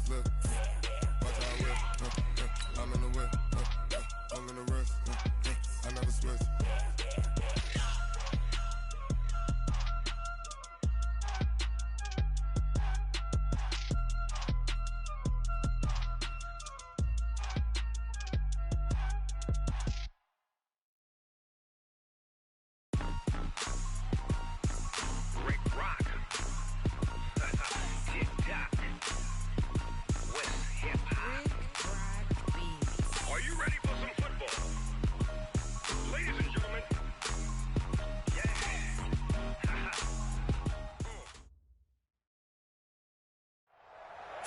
Look, watch how I whip. I'm in the whip. I'm in the wrist. I never switch.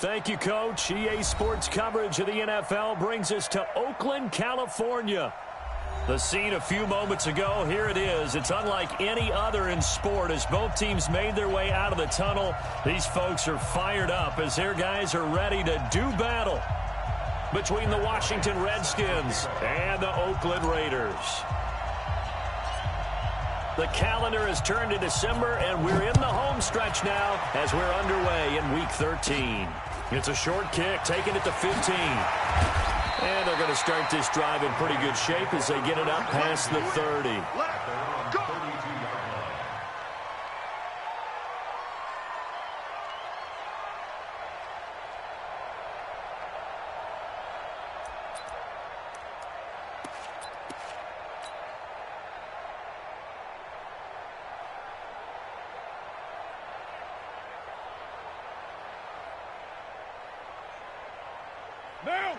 Thank you, Coach. EA Sports coverage of the NFL brings us to Oakland, California. The scene a few moments ago, here it is. It's unlike any other in sport as both teams made their way out of the tunnel. These folks are fired up as their guys are ready to do battle between the Washington Redskins and the Oakland Raiders. The calendar has turned to December, and we're in the home stretch now as we're underway in Week 13. It's a short kick, taking it to 15. And they're going to start this drive in pretty good shape as they get it up past the 30.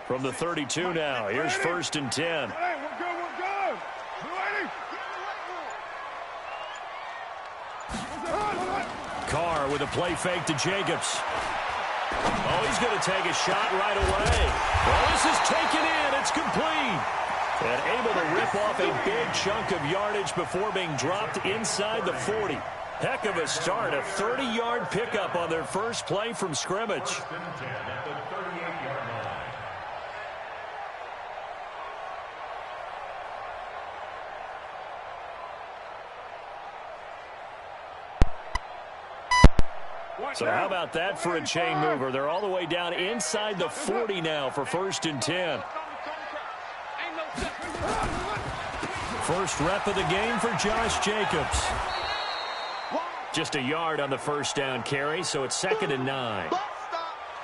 From the 32 now, here's 1st and 10. Hey, we're good, we're good. Carr with a play fake to Jacobs. Oh, he's going to take a shot right away. Well, this is taken in. It's complete. And able to rip off a big chunk of yardage before being dropped inside the 40. Heck of a start, a 30-yard pickup on their first play from scrimmage. So how about that for a chain mover? They're all the way down inside the 40 now for 1st and 10. First rep of the game for Josh Jacobs. Just a yard on the first down carry, so it's 2nd and 9.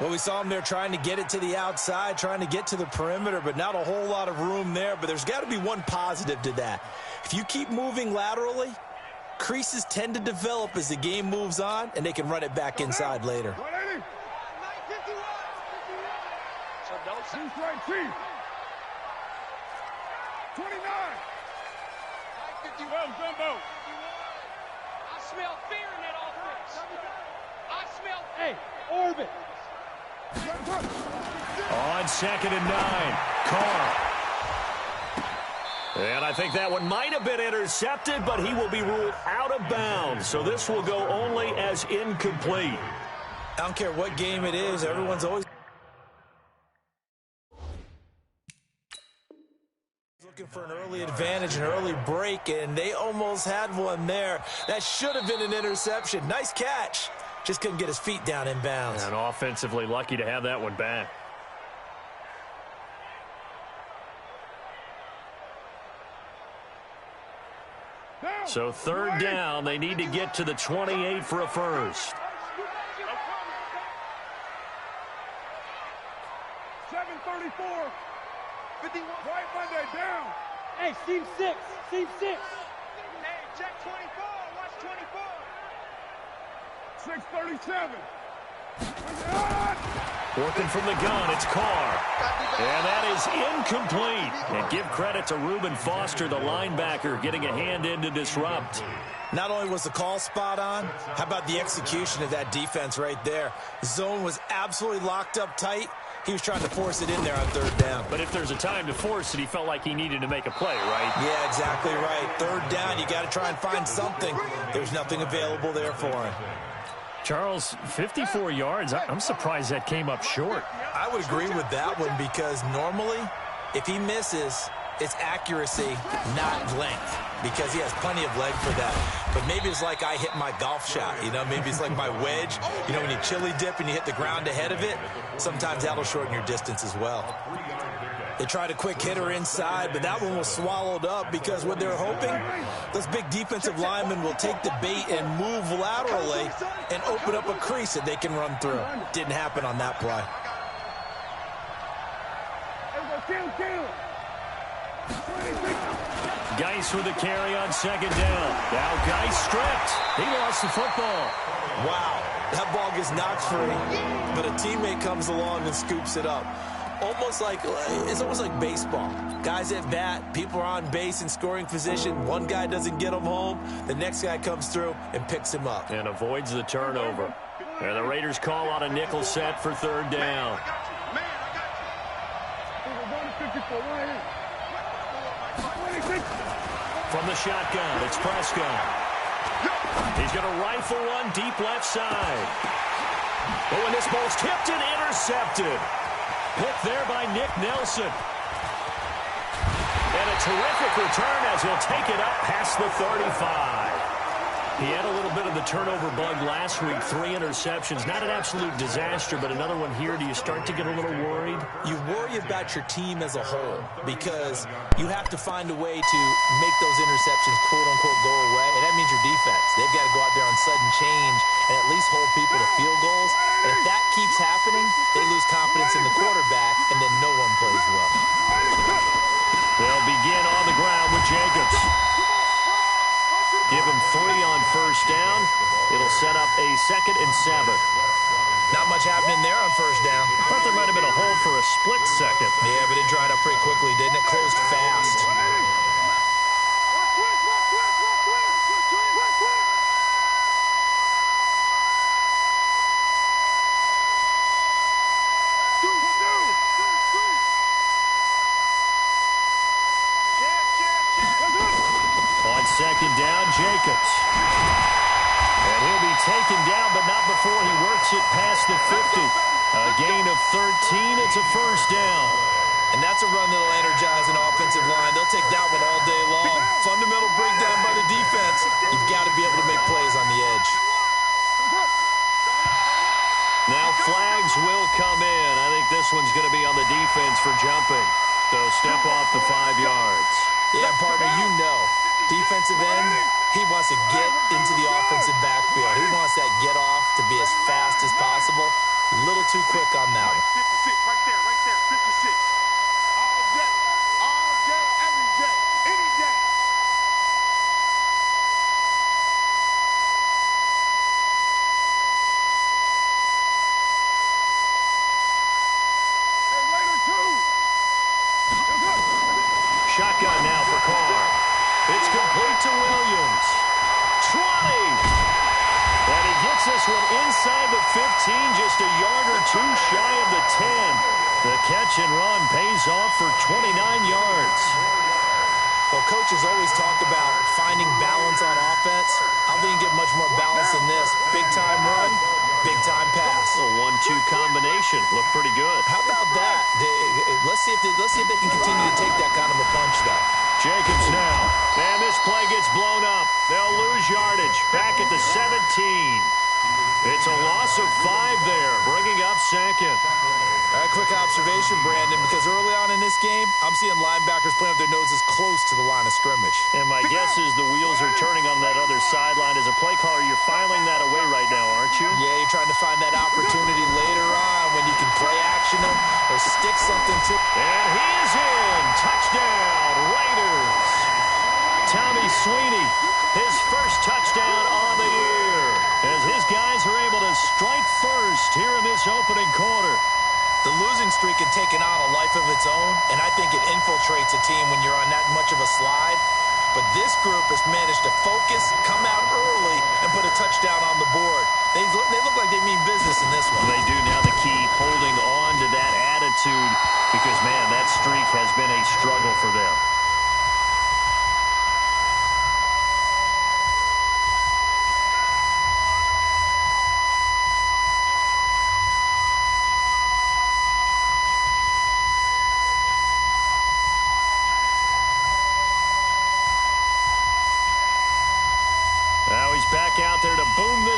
Well, we saw him there trying to get it to the outside, trying to get to the perimeter, but not a whole lot of room there. But there's got to be one positive to that. If you keep moving laterally, creases tend to develop as the game moves on, and they can run it back inside later. 29. 51, Jumbo. I smell fear in that offense. I smell. Hey, Orbit. On 2nd and 9, Carr. And I think that one might have been intercepted, but he will be ruled out of bounds. So this will go only as incomplete. I don't care what game it is. Everyone's always looking for an early advantage, an early break, and they almost had one there. That should have been an interception. Nice catch. Just couldn't get his feet down in bounds. And offensively lucky to have that one back. So 3rd down, they need to get to the 28 for a first. 7:34. 51. Right Monday down. Hey, seam 6. Seam 6. Hey, check 24. Watch 24. 6:37. Working from the gun, it's Carr. And that is incomplete. And give credit to Reuben Foster, the linebacker, getting a hand in to disrupt. Not only was the call spot on, how about the execution of that defense right there? Zone was absolutely locked up tight. He was trying to force it in there on 3rd down. But if there's a time to force it, he felt like he needed to make a play, right? Yeah, exactly right. 3rd down, you got to try and find something. There's nothing available there for him. Charles, 54 yards. I'm surprised that came up short. I would agree with that one because normally, if he misses, it's accuracy, not length. because he has plenty of leg for that. But maybe it's like I hit my golf shot, you know? Maybe it's like my wedge. You know, when you chili dip and you hit the ground ahead of it, sometimes that'll shorten your distance as well. They tried a quick hitter inside, but that one was swallowed up because what they're hoping, those big defensive linemen will take the bait and move laterally and open up a crease that they can run through. Didn't happen on that play. Geis with a carry on second down. Now Geis stripped. He lost the football. Wow, that ball gets knocked free, but a teammate comes along and scoops it up. It's almost like baseball. Guys at bat, people are on base in scoring position. One guy doesn't get him home. The next guy comes through and picks him up. And avoids the turnover. And the Raiders call on a nickel set for third down. From the shotgun, it's Prescott. He's going to rifle one deep left side. Oh, and this ball's tipped and intercepted. Picked there by Nick Nelson. And a terrific return as he'll take it up past the 35. He had a little bit of the turnover bug last week, 3 interceptions. Not an absolute disaster, but another one here. Do you start to get a little worried? You worry about your team as a whole because you have to find a way to make those interceptions, quote-unquote, go away, and that means your defense. They've got to go out there on sudden change and at least hold people to field goals. And if that keeps happening, they lose confidence in the quarterback, and then no one plays well. They'll begin on the ground with Jacobs. Give him 3 on first down. It'll set up a 2nd and 7. Not much happening there on first down. Thought there might have been a hole for a split second. Yeah, but it dried up pretty quickly, didn't it? Closed fast. Second down, Jacobs. And he'll be taken down, but not before he works it past the 50. A gain of 13. It's a first down. And that's a run that'll energize an offensive line. They'll take that one all day long. Fundamental breakdown by the defense. You've got to be able to make plays on the edge. Now flags will come in. I think this one's going to be on the defense for jumping. So step off the 5 yards. Yeah, partner, you know. Defensive end, he wants to get into the offensive backfield. He wants that get off to be as fast as possible. A little too quick on that one. 56, right there, 56. All day, every day, any day. Hey, Raider 2. Shotgun now for Carr. It's complete to Williams. 20. And he gets this one inside the 15, just a yard or 2 shy of the 10. The catch and run pays off for 29 yards. Well, coaches always talk about finding balance on offense. I don't think you get much more balance than this. Big-time run, big-time pass. A 1-2 combination. Looked pretty good. How about that? Let's see if they can continue to take that kind of a punch, though. Jacobs now. And this play gets blown up. They'll lose yardage. Back at the 17. It's a loss of 5 there, bringing up 2nd. Quick observation, Brandon, because early on in this game, I'm seeing linebackers playing with their noses close to the line of scrimmage. And my guess is the wheels are turning on that other sideline. As a play caller, you're filing that away right now, aren't you? Yeah, you're trying to find that opportunity later on when you can play action them or stick something to. And he is in. Touchdown, Raiders. Tommy Sweeney, his first touchdown on the year, as his guys are able to strike first here in this opening quarter. The losing streak had taken on a life of its own, and I think it infiltrates a team when you're on that much of a slide. But this group has managed to focus, come out early, and put a touchdown on the board. They look like they mean business in this one. They do. Now the key, holding on to that attitude, because, man, that streak has been a struggle for them.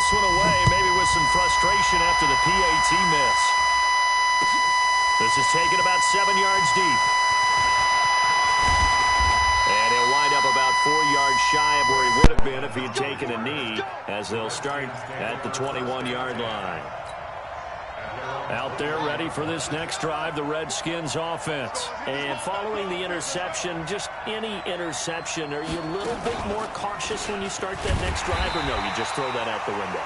this one away, maybe with some frustration after the PAT miss. This is taken about 7 yards deep. And he'll wind up about 4 yards shy of where he would have been if he had taken a knee, as they'll start at the 21-yard line. Out there ready for this next drive, the Redskins offense. And following the interception, just any interception, are you a little bit more cautious when you start that next drive, or no, you just throw that out the window?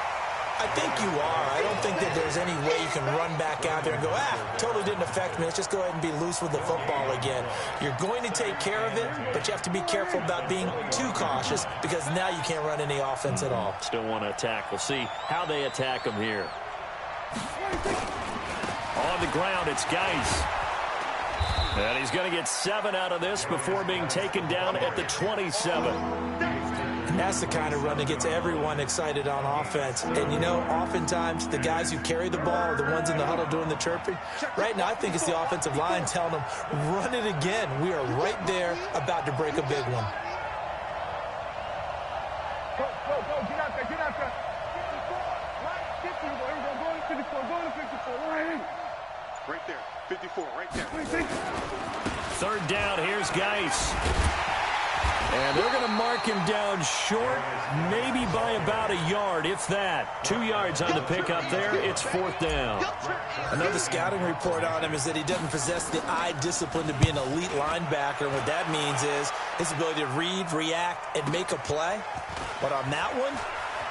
I think you are. I don't think that there's any way you can run back out there and go, totally didn't affect me. Let's just go ahead and be loose with the football again. You're going to take care of it, but you have to be careful about being too cautious because now you can't run any offense at all. Still want to attack. We'll see how they attack them here. On the ground, it's Geis. And he's going to get 7 out of this before being taken down at the 27. And that's the kind of run that gets everyone excited on offense. And, you know, oftentimes the guys who carry the ball are the ones in the huddle doing the chirping. Right now, I think it's the offensive line telling them, run it again. We are right there about to break a big one. Go, get out there, get out there. 54, right? 54, go to 54, right there, 54, right there. Third down, here's Geis. And they're going to mark him down short, maybe by about a yard, if that. 2 yards on the pickup there. It's 4th down. Another scouting report on him is that he doesn't possess the eye discipline to be an elite linebacker. And what that means is his ability to read, react, and make a play. But on that one,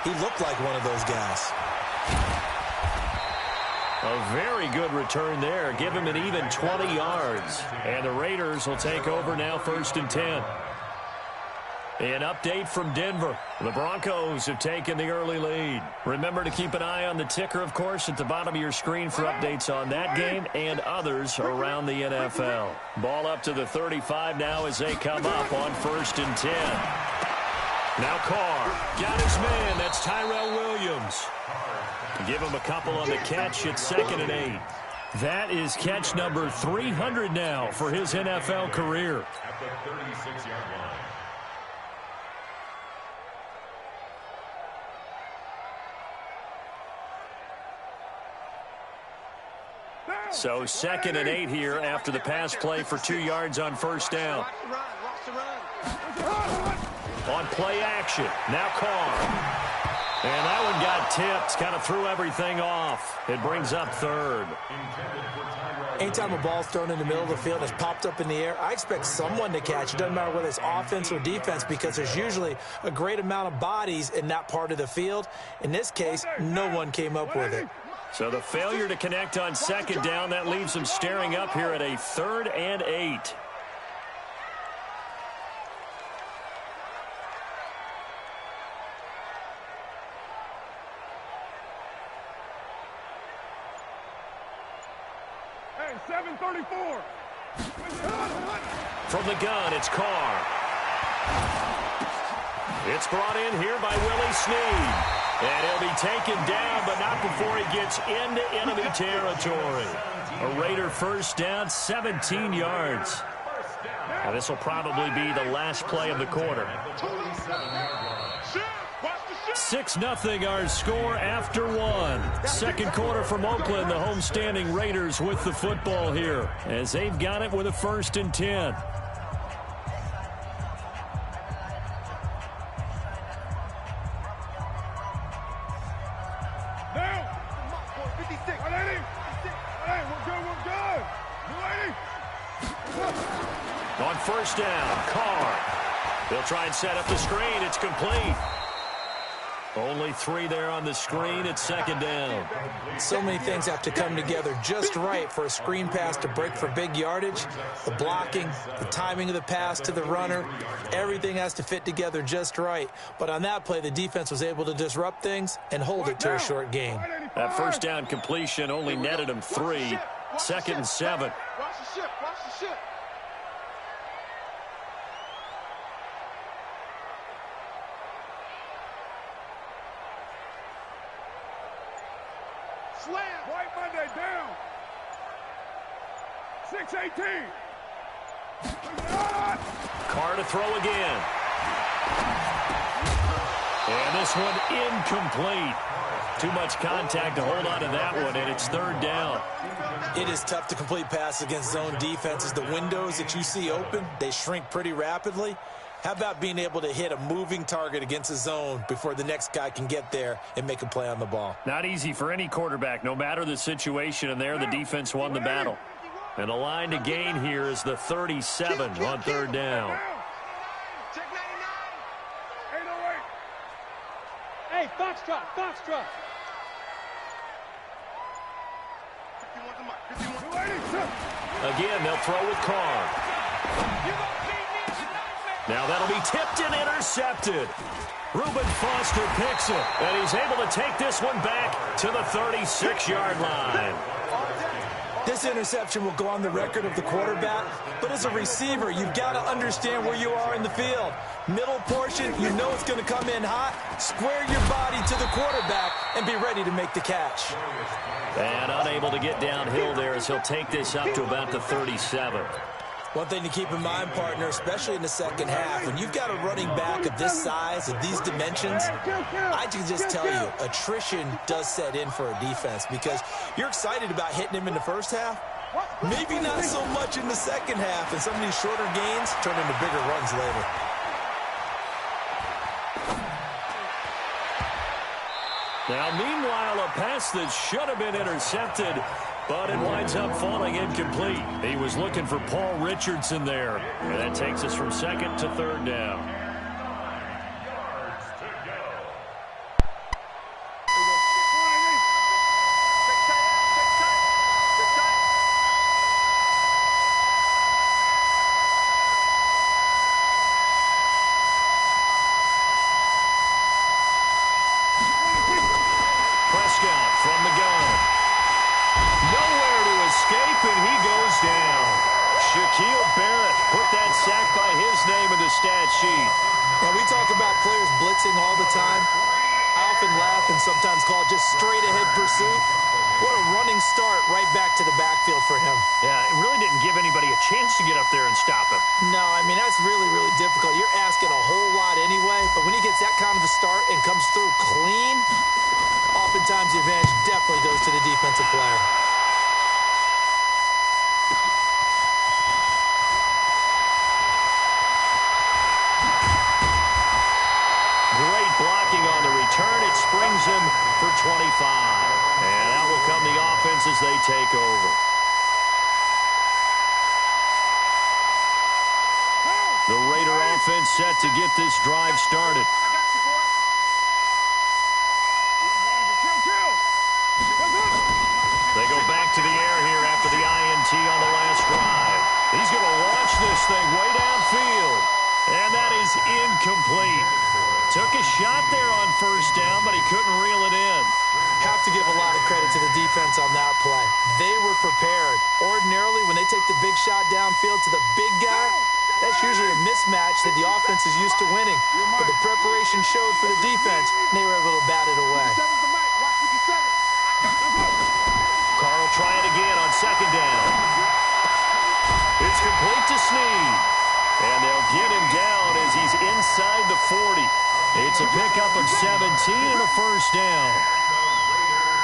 he looked like one of those guys. A very good return there. Give him an even 20 yards. And the Raiders will take over now, 1st and 10. An update from Denver. The Broncos have taken the early lead. Remember to keep an eye on the ticker, of course, at the bottom of your screen for updates on that game and others around the NFL. Ball up to the 35 now as they come up on 1st and 10. Now Carr got his man. That's Tyrell Williams. Give him a couple on the catch. It's 2nd and 8. That is catch number 300 now for his NFL career. At the 36-yard line. So 2nd and 8 here after the pass play for 2 yards on 1st down. On play action, now Carr. And that one got tipped, kind of threw everything off. It brings up 3rd. Anytime a ball's thrown in the middle of the field and it's popped up in the air, I expect someone to catch. It doesn't matter whether it's offense or defense because there's usually a great amount of bodies in that part of the field. In this case, no one came up with it. So the failure to connect on 2nd down, that leaves them staring up here at a 3rd and 8. Hey, 7:34. From the gun, it's Carr. It's brought in here by Willie Snead. And he'll be taken down, but not before he gets into enemy territory. A Raider 1st down, 17 yards. Now this will probably be the last play of the quarter. 6-0 our score after 1. 2nd quarter from Oakland, the homestanding Raiders with the football here as they've got it with a 1st and 10. On 1st down, Carr. They'll try and set up the screen. It's complete. Only 3 there on the screen. It's 2nd down. So many things have to come together just right for a screen pass to break for big yardage. The blocking, the timing of the pass to the runner, everything has to fit together just right. But on that play, the defense was able to disrupt things and hold it to a short gain. That 1st down completion only netted him 3. 2nd and 7. Watch the ship, watch the ship. Slam. White Monday down. 6:18. Carr to throw again. And this one incomplete. Too much contact to hold on to that one, and it's third down. It is tough to complete passes against zone defenses. The windows that you see open, they shrink pretty rapidly. How about being able to hit a moving target against a zone before the next guy can get there and make a play on the ball? Not easy for any quarterback, no matter the situation, and there the defense won the battle. And the line to gain here is the 37 on third down. Check 99. 808. Hey, Foxtrot, Foxtrot. 51 to Mike. 51. Again, they'll throw with Carr. You gonna beat me? It's a nightmare. Now that'll be tipped and intercepted. Reuben Foster picks it, and he's able to take this one back to the 36-yard line. This interception will go on the record of the quarterback, but as a receiver, you've got to understand where you are in the field. Middle portion, you know it's going to come in hot. Square your body to the quarterback and be ready to make the catch. And unable to get downhill there as he'll take this up to about the 37. One thing to keep in mind, partner, especially in the second half, when you've got a running back of this size, of these dimensions, I can just tell you, attrition does set in for a defense because you're excited about hitting him in the first half, maybe not so much in the second half, and some of these shorter gains turn into bigger runs later. Now, meanwhile, a pass that should have been intercepted, but it winds up falling incomplete. He was looking for Paul Richardson there, and that takes us from second to third down. Yards to go. Prescott from the gun. Nowhere to escape, and he goes down. Shaquille Barrett put that sack by his name in the stat sheet. Now, we talk about players blitzing all the time. I often laugh and sometimes call it just straight-ahead pursuit. What a running start right back to the backfield for him. Yeah, it really didn't give anybody a chance to get up there and stop him. No, I mean, that's really, really difficult. You're asking a whole lot anyway, but when he gets that kind of a start and comes through clean, oftentimes the advantage definitely goes to the defensive player. Great blocking on the return. It springs him for 25. And out will come the offense as they take over. The Raider offense set to get this drive started. They go back to the air here after the INT on the last drive. He's going to launch this thing way downfield. And that is incomplete. Took a shot there on first down, but he couldn't reel it in. Have to give a lot of credit to the defense on that play. They were prepared. Ordinarily, when they take the big shot downfield to the big guy, that's usually a mismatch that the offense is used to winning. But the preparation showed for the defense, and they were able to bat it away. Carr will try it again on second down. It's complete to Snead. And they'll get him down as he's inside the 40. It's a pickup of 17 and a first down.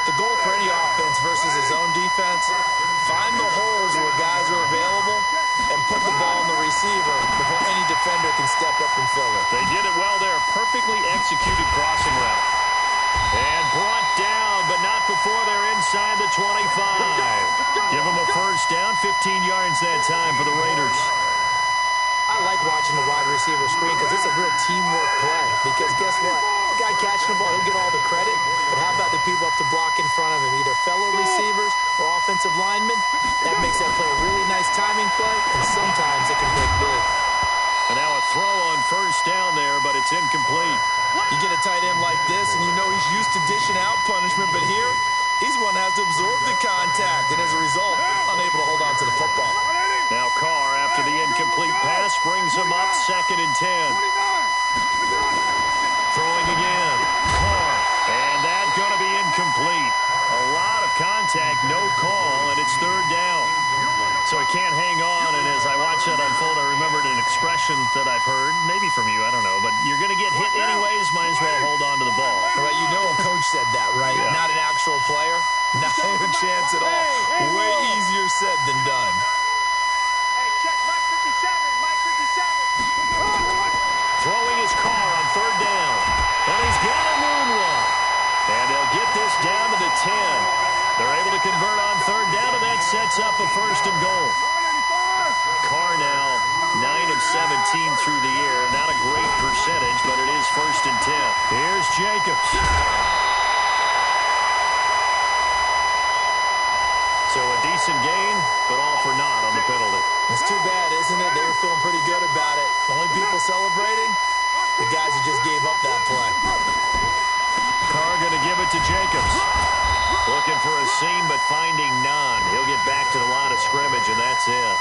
The goal for any offense versus his own defense, find the holes where guys are available and put the ball in the receiver before any defender can step up and fill it. They did it well there. Perfectly executed crossing route. And brought down, but not before they're inside the 25. Give them a first down, 15 yards that time for the Raiders. I like watching the wide receiver screen because it's a real teamwork play. Because guess what? The guy catching the ball, he'll get all the credit. But how about the people up to block in front of him, either fellow receivers or offensive linemen? That makes that play a really nice timing play, and sometimes it can break big. And now a throw on first down there, but it's incomplete. You get a tight end like this, and you know he's used to dishing out punishment, but here, he's one that has to absorb the contact, and as a result, unable to hold on to the football. Now Carr, after the incomplete pass, brings him up second and 10. Throwing again. Carr. And that's going to be incomplete. A lot of contact, no call, and it's third down. So he can't hang on, and as I watch that unfold, I remembered an expression that I've heard, maybe from you, I don't know, but you're going to get hit anyways, might as well hold chance at all. Way easier said than done. Hey, check Mike 57. Mike 57. Throwing his car on third down. And he's got a moonwalk. And they'll get this down to the 10. They're able to convert on third down, and that sets up a first and goal. Carr now 9 of 17 through the air. Not a great percentage, but it is first and 10. Here's Jacobs. So a decent gain, but all for naught on the penalty. It's too bad, isn't it? They were feeling pretty good about it. The only people celebrating, the guys who just gave up that play. Carr going to give it to Jacobs. Looking for a seam, but finding none. He'll get back to the line of scrimmage, and that's it.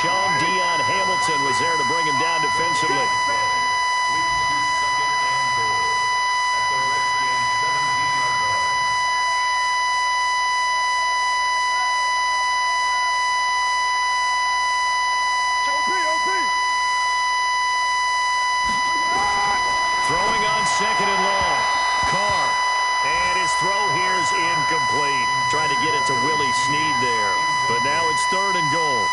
Sean Dion Hamilton was there to bring him down defensively. Leads to second and goal at the Redskins 17-yard line. Throwing on second and long. Carr. And his throw here's incomplete. Trying to get it to Willie Snead there. But now it's third and goal.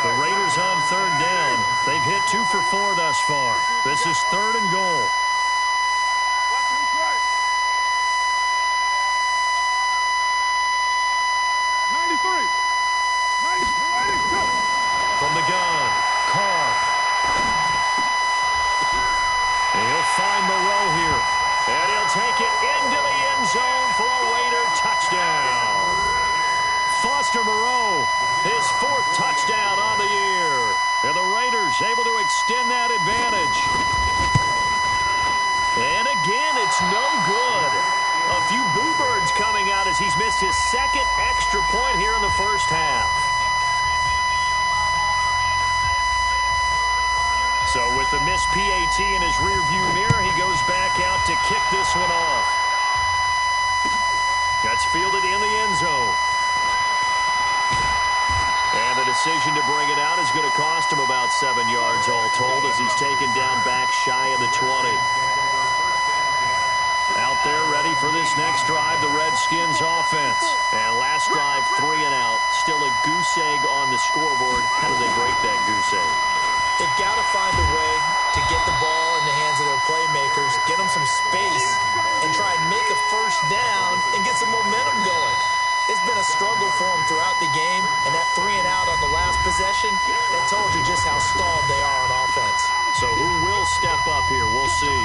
The Raiders on third down. They've hit 2 for 4 thus far. This is third and goal. From the gun, Carr. And he'll find Moreau here. And he'll take it into the end zone for a Raider touchdown. Foster Moreau, his 4th touchdown on the year. And the Raiders able to extend that advantage. And again, it's no good. A few boo birds coming out as he's missed his 2nd extra point here in the first half. So with the missed PAT in his rearview mirror, he goes back out to kick this one off. That's fielded in the end zone. And the decision to bring it out is going to cost him about 7 yards all told as he's taken down back shy of the 20. Out there ready for this next drive, the Redskins offense. And last drive, 3 and out. Still a goose egg on the scoreboard. How do they break that goose egg? They've got to find a way to get the ball in the hands of their playmakers, get them some space, and try and make a first down and get some momentum going. It's been a struggle for them throughout the game, and that 3 and out on the last possession, that told you just how stalled they are on offense. So who will step up here? We'll see.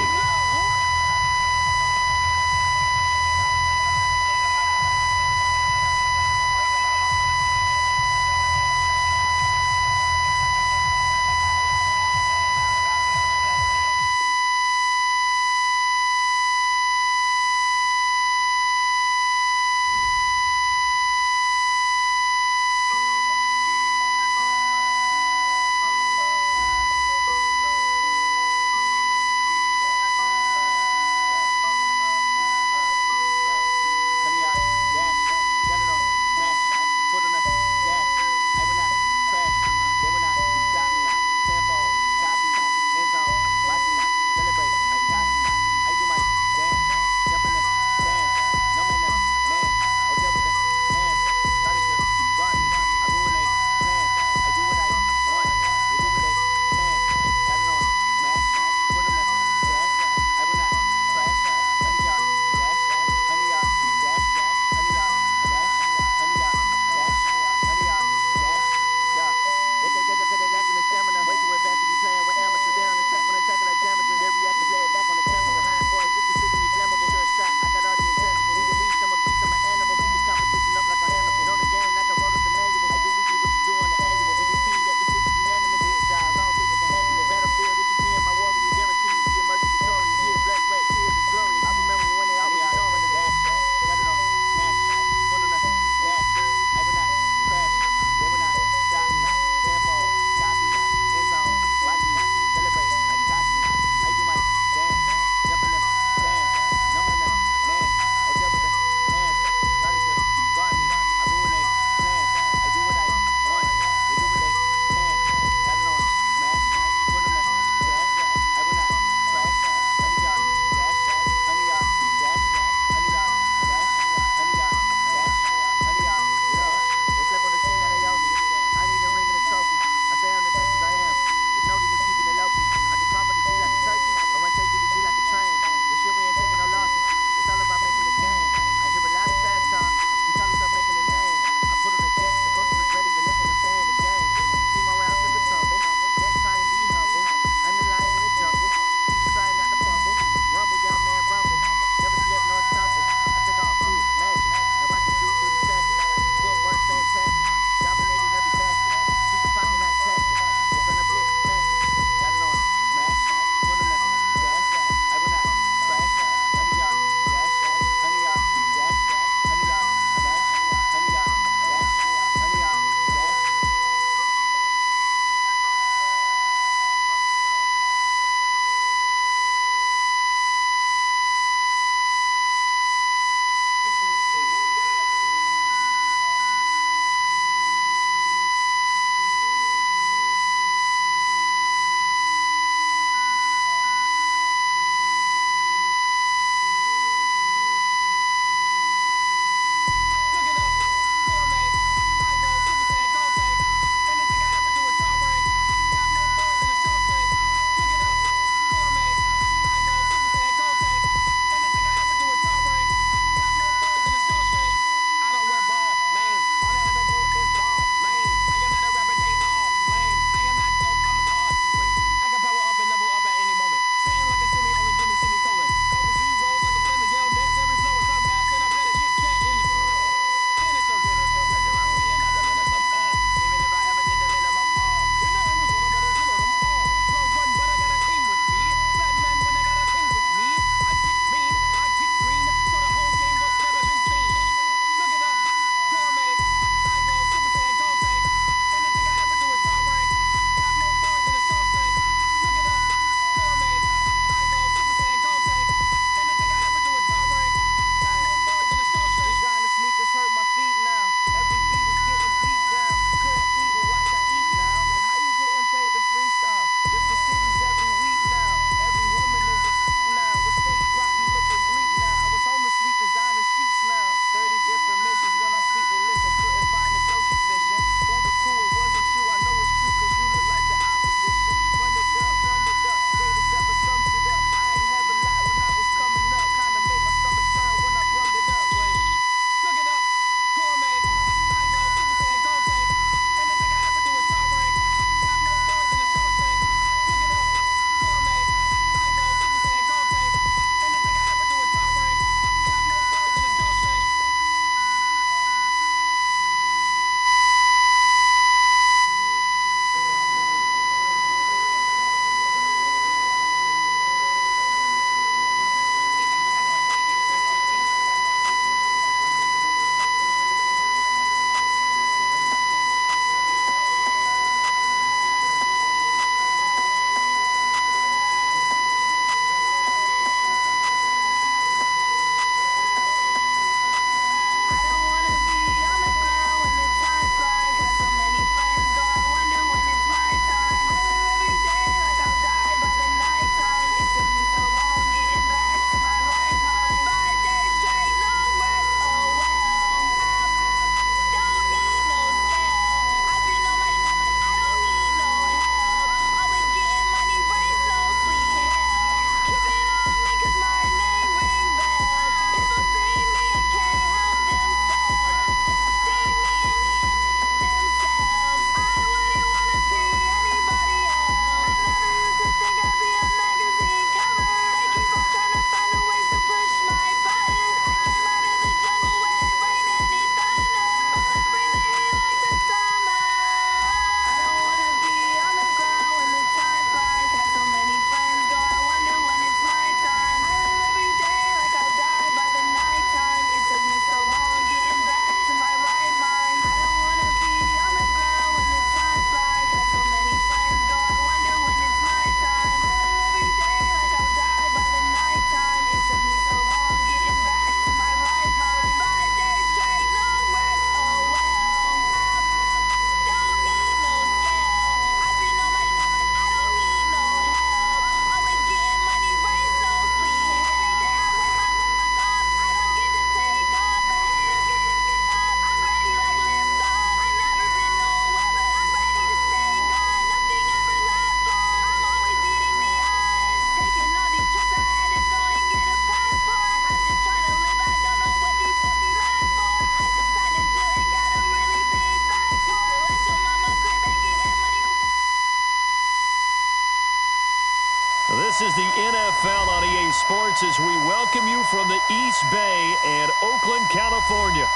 This is the NFL on EA Sports as we welcome you from the East Bay and Oakland, California.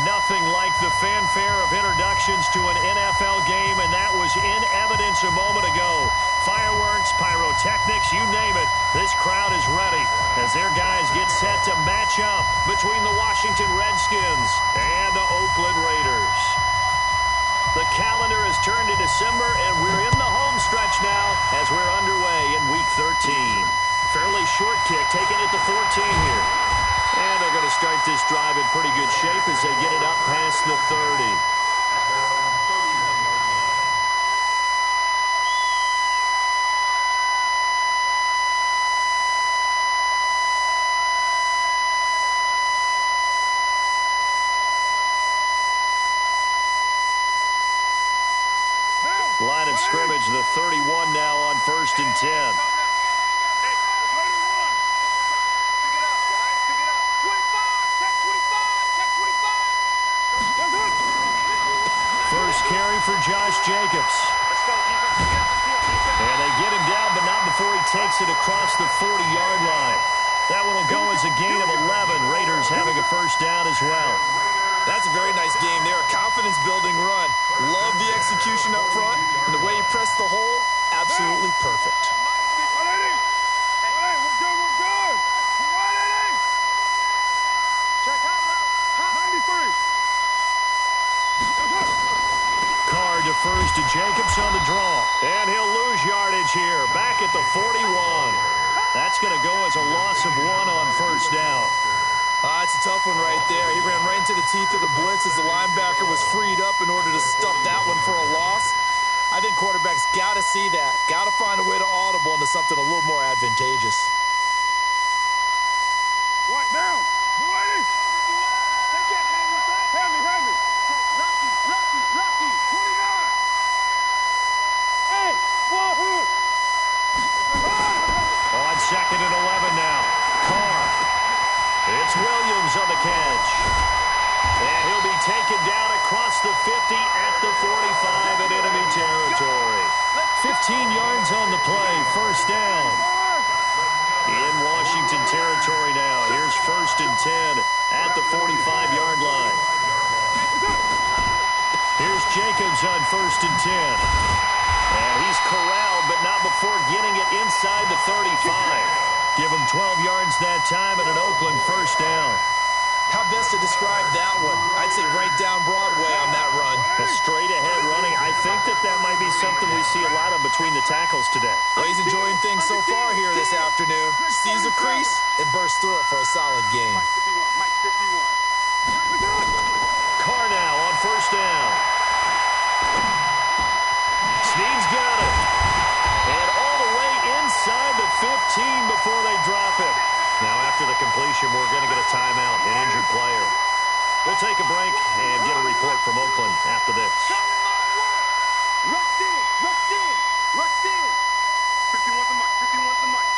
Nothing like the fanfare of introductions to an NFL game, and that was in evidence a moment ago. Fireworks, pyrotechnics, you name it. This crowd is ready as their guys get set to match up between the Washington Redskins and the Oakland Raiders. The calendar has turned to December, and we're in the home stretch now as we're underway in Week 13. Fairly short kick, taking it to 14 here. And they're going to start this drive in pretty good shape as they get it up past the 30. Line of scrimmage, the 31 now on 1st and 10. First carry for Josh Jacobs. And they get him down, but not before he takes it across the 40-yard line. That one will go as a gain of 11. Raiders having a first down as well. That's a very nice game there. A confidence-building run. Love the execution up front. And the way he pressed the hole, absolutely perfect. Carr defers to Jacobs on the draw. And he'll lose yardage here. Back at the 41. That's going to go as a loss of 1 on first down. It's a tough one right there. He ran right into the teeth of the blitz as the linebacker was freed up in order to stuff that one for a loss. I think quarterbacks got to see that. Got to find a way to audible into something a little more advantageous. What down? Take it, Hammy. Rocky. 29. Hey, wahoo! On 2nd and 11 now. Carr. It's Williams on the catch. And he'll be taken down across the 50 at the 45 in enemy territory. 15 yards on the play, first down. In Washington territory now. Here's 1st and 10 at the 45-yard line. Here's Jacobs on 1st and 10. And he's corralled, but not before getting it inside the 35. Give him 12 yards that time and an Oakland first down. How best to describe that one? I'd say right down Broadway on that run. A straight-ahead running. I think that might be something we see a lot of between the tackles today. Well, he's enjoying things so far here this afternoon. Sees a crease and bursts through it for a solid gain. Mike 51. Carr now on first down. Snead's got it. And all the way inside the 15 before they drop it. Now after the completion, we're going to get a timeout, an injured player. We'll take a break and get a report from Oakland after this. Rushed in. 51's the mic.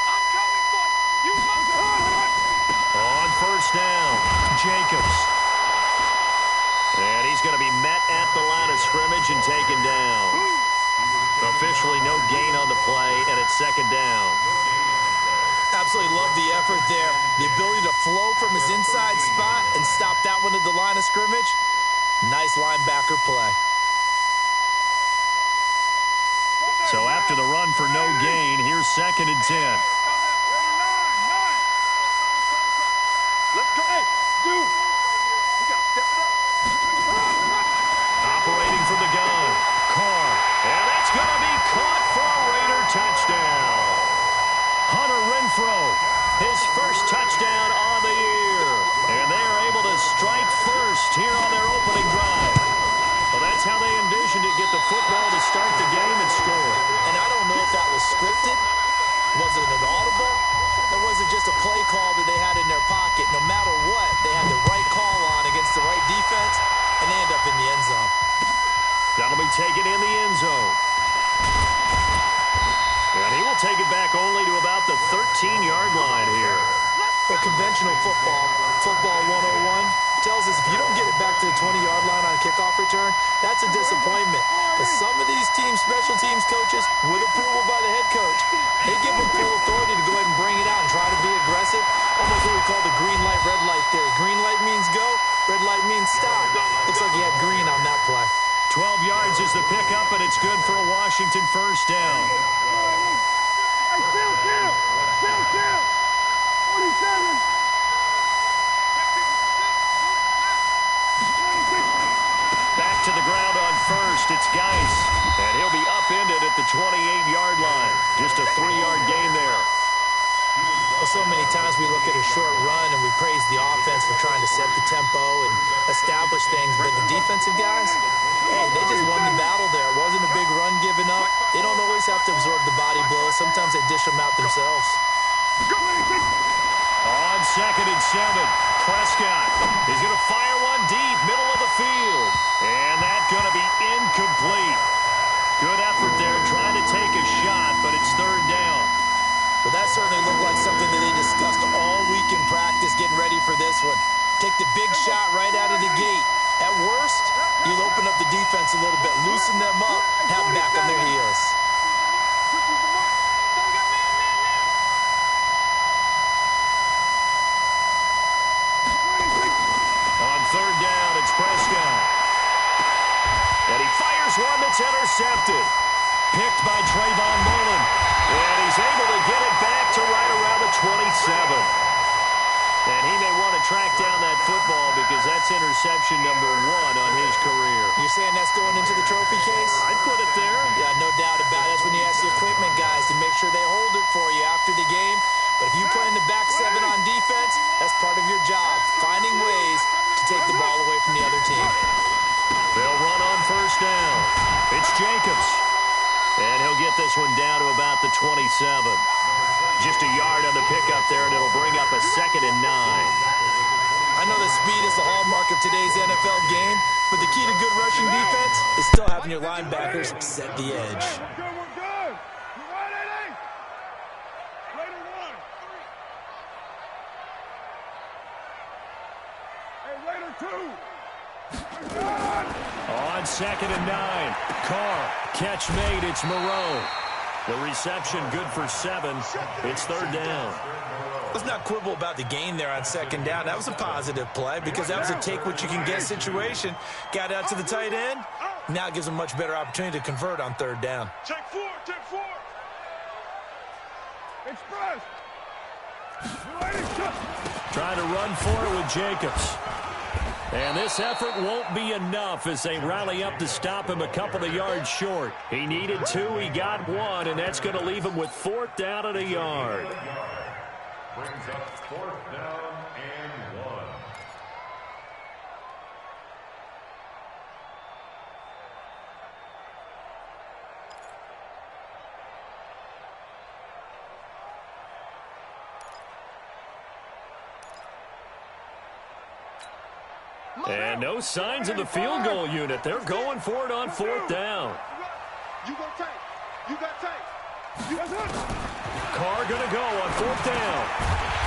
I'm coming for you. On first down, Jacobs. And he's going to be met at the line of scrimmage and taken down. Officially no gain on the play, and it's 2nd down. Absolutely love the effort there. The ability to flow from his inside spot and stop that one at the line of scrimmage. Nice linebacker play. So after the run for no gain, here's 2nd and 10. Let's go. Hey, dude. We got to step it up. Operating from the gun, Carr. And that's going to be caught for a Raider touchdown. Hunter Renfrow, his first touchdown on the year. And they are able to strike first here on their opening drive. Well, that's how they envisioned it, get the football to start the game and score. And I don't know if that was scripted. Was it an audible? Or was it just a play call that they had in their pocket? No matter what, they had the right call on against the right defense, and they end up in the end zone. That'll be taken in the end zone. And he will take it back only to about the 13-yard line here. But conventional football 101, tells us if you don't get it back to the 20-yard line on a kickoff return, that's a disappointment. But some of these teams, special teams coaches, with approval by the head coach, they give up, and it's good for a Washington first down. Hey, chill. 47. Back to the ground on first. It's Geis, and he'll be upended at the 28-yard line. Just a 3-yard gain there. Well, so many times we look at a short run and we praise the offense for trying to set the tempo and establish things, but the defensive guys, hey, they just won the battle there. It wasn't a big run given up. They don't always have to absorb the body blows. Sometimes they dish them out themselves. On 2nd and 7, Prescott is going to fire one deep, middle of the field. And that's going to be incomplete. Good effort there trying to take a shot, but it's 3rd down. Well, that certainly looked like something that they discussed all week in practice, getting ready for this one. Take the big shot right out of the gate. At worst, you'll open up the defense a little bit, loosen them up, have them back on their heels. On 3rd down, it's Prescott. And he fires one that's intercepted. Picked by Trayvon Mullen. And he's able to get it back to right around the 27. And he may want to track down that football because that's interception number 1 on his career. You're saying that's going into the trophy case? I'd put it there. Yeah, no doubt about it. That's when you ask the equipment guys to make sure they hold it for you after the game. But if you play in the back 7 on defense, that's part of your job, finding ways to take the ball away from the other team. They'll run on 1st down. It's Jacobs. And he'll get this one down to about the 27. Just a yard on the pickup there, and it'll bring up a 2nd and 9. I know that speed is the hallmark of today's NFL game, but the key to good rushing defense is still having your linebackers set the edge. We're good. You right, Eddie? Later 1. Hey, later 2. On 2nd and 9, Carr, catch made, it's Moreau. The reception good for 7. It's 3rd down. Let's not quibble about the gain there on 2nd down. That was a positive play because that was a take-what-you-can-get situation. Got out to the tight end. Now it gives them a much better opportunity to convert on 3rd down. Take 4. Express. Trying to run for it with Jacobs. And this effort won't be enough as they rally up to stop him a couple of yards short. He needed 2, he got 1, and that's going to leave him with 4th down and a yard. Brings up 4th down and 1. And no signs of the field goal unit. They're going for it on 4th down. You got tape. You got tape. Carr going to go on 4th down.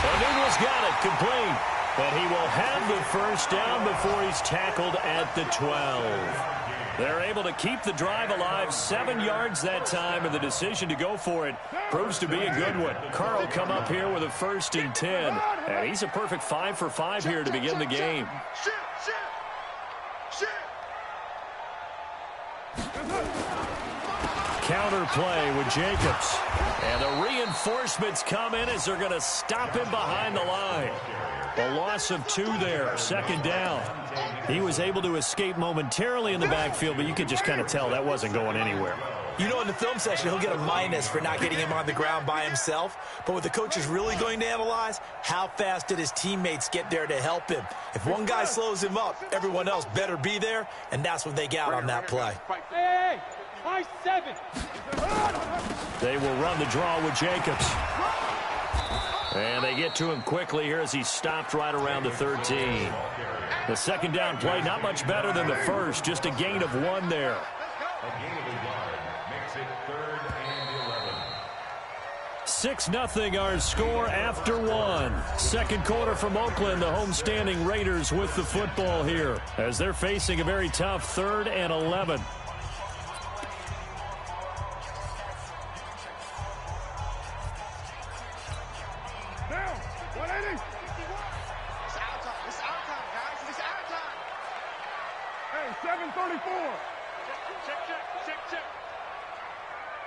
O'Neill's got it, complete. But he will have the first down before he's tackled at the 12. They're able to keep the drive alive, 7 yards that time, and the decision to go for it proves to be a good one. Carr will come up here with a 1st and 10, and he's a perfect 5 for 5 here to begin the game. Counter play with Jacobs. And the reinforcements come in as they're going to stop him behind the line. A loss of 2 there, 2nd down. He was able to escape momentarily in the backfield, but you could just kind of tell that wasn't going anywhere. You know, in the film session, he'll get a minus for not getting him on the ground by himself. But what the coach is really going to analyze, how fast did his teammates get there to help him? If one guy slows him up, everyone else better be there, and that's what they got on that play. Hey, I 7. They will run the draw with Jacobs. And they get to him quickly here as he's stopped right around the 13. The 2nd down play, not much better than the first, just a gain of 1 there. A gain of a yard makes it 3rd and 11. 6-0 our score after 1. Second quarter from Oakland, the homestanding Raiders with the football here as they're facing a very tough 3rd and 11. Down. 180. It's our time. It's our time, guys. It's our time. Hey, 7:34.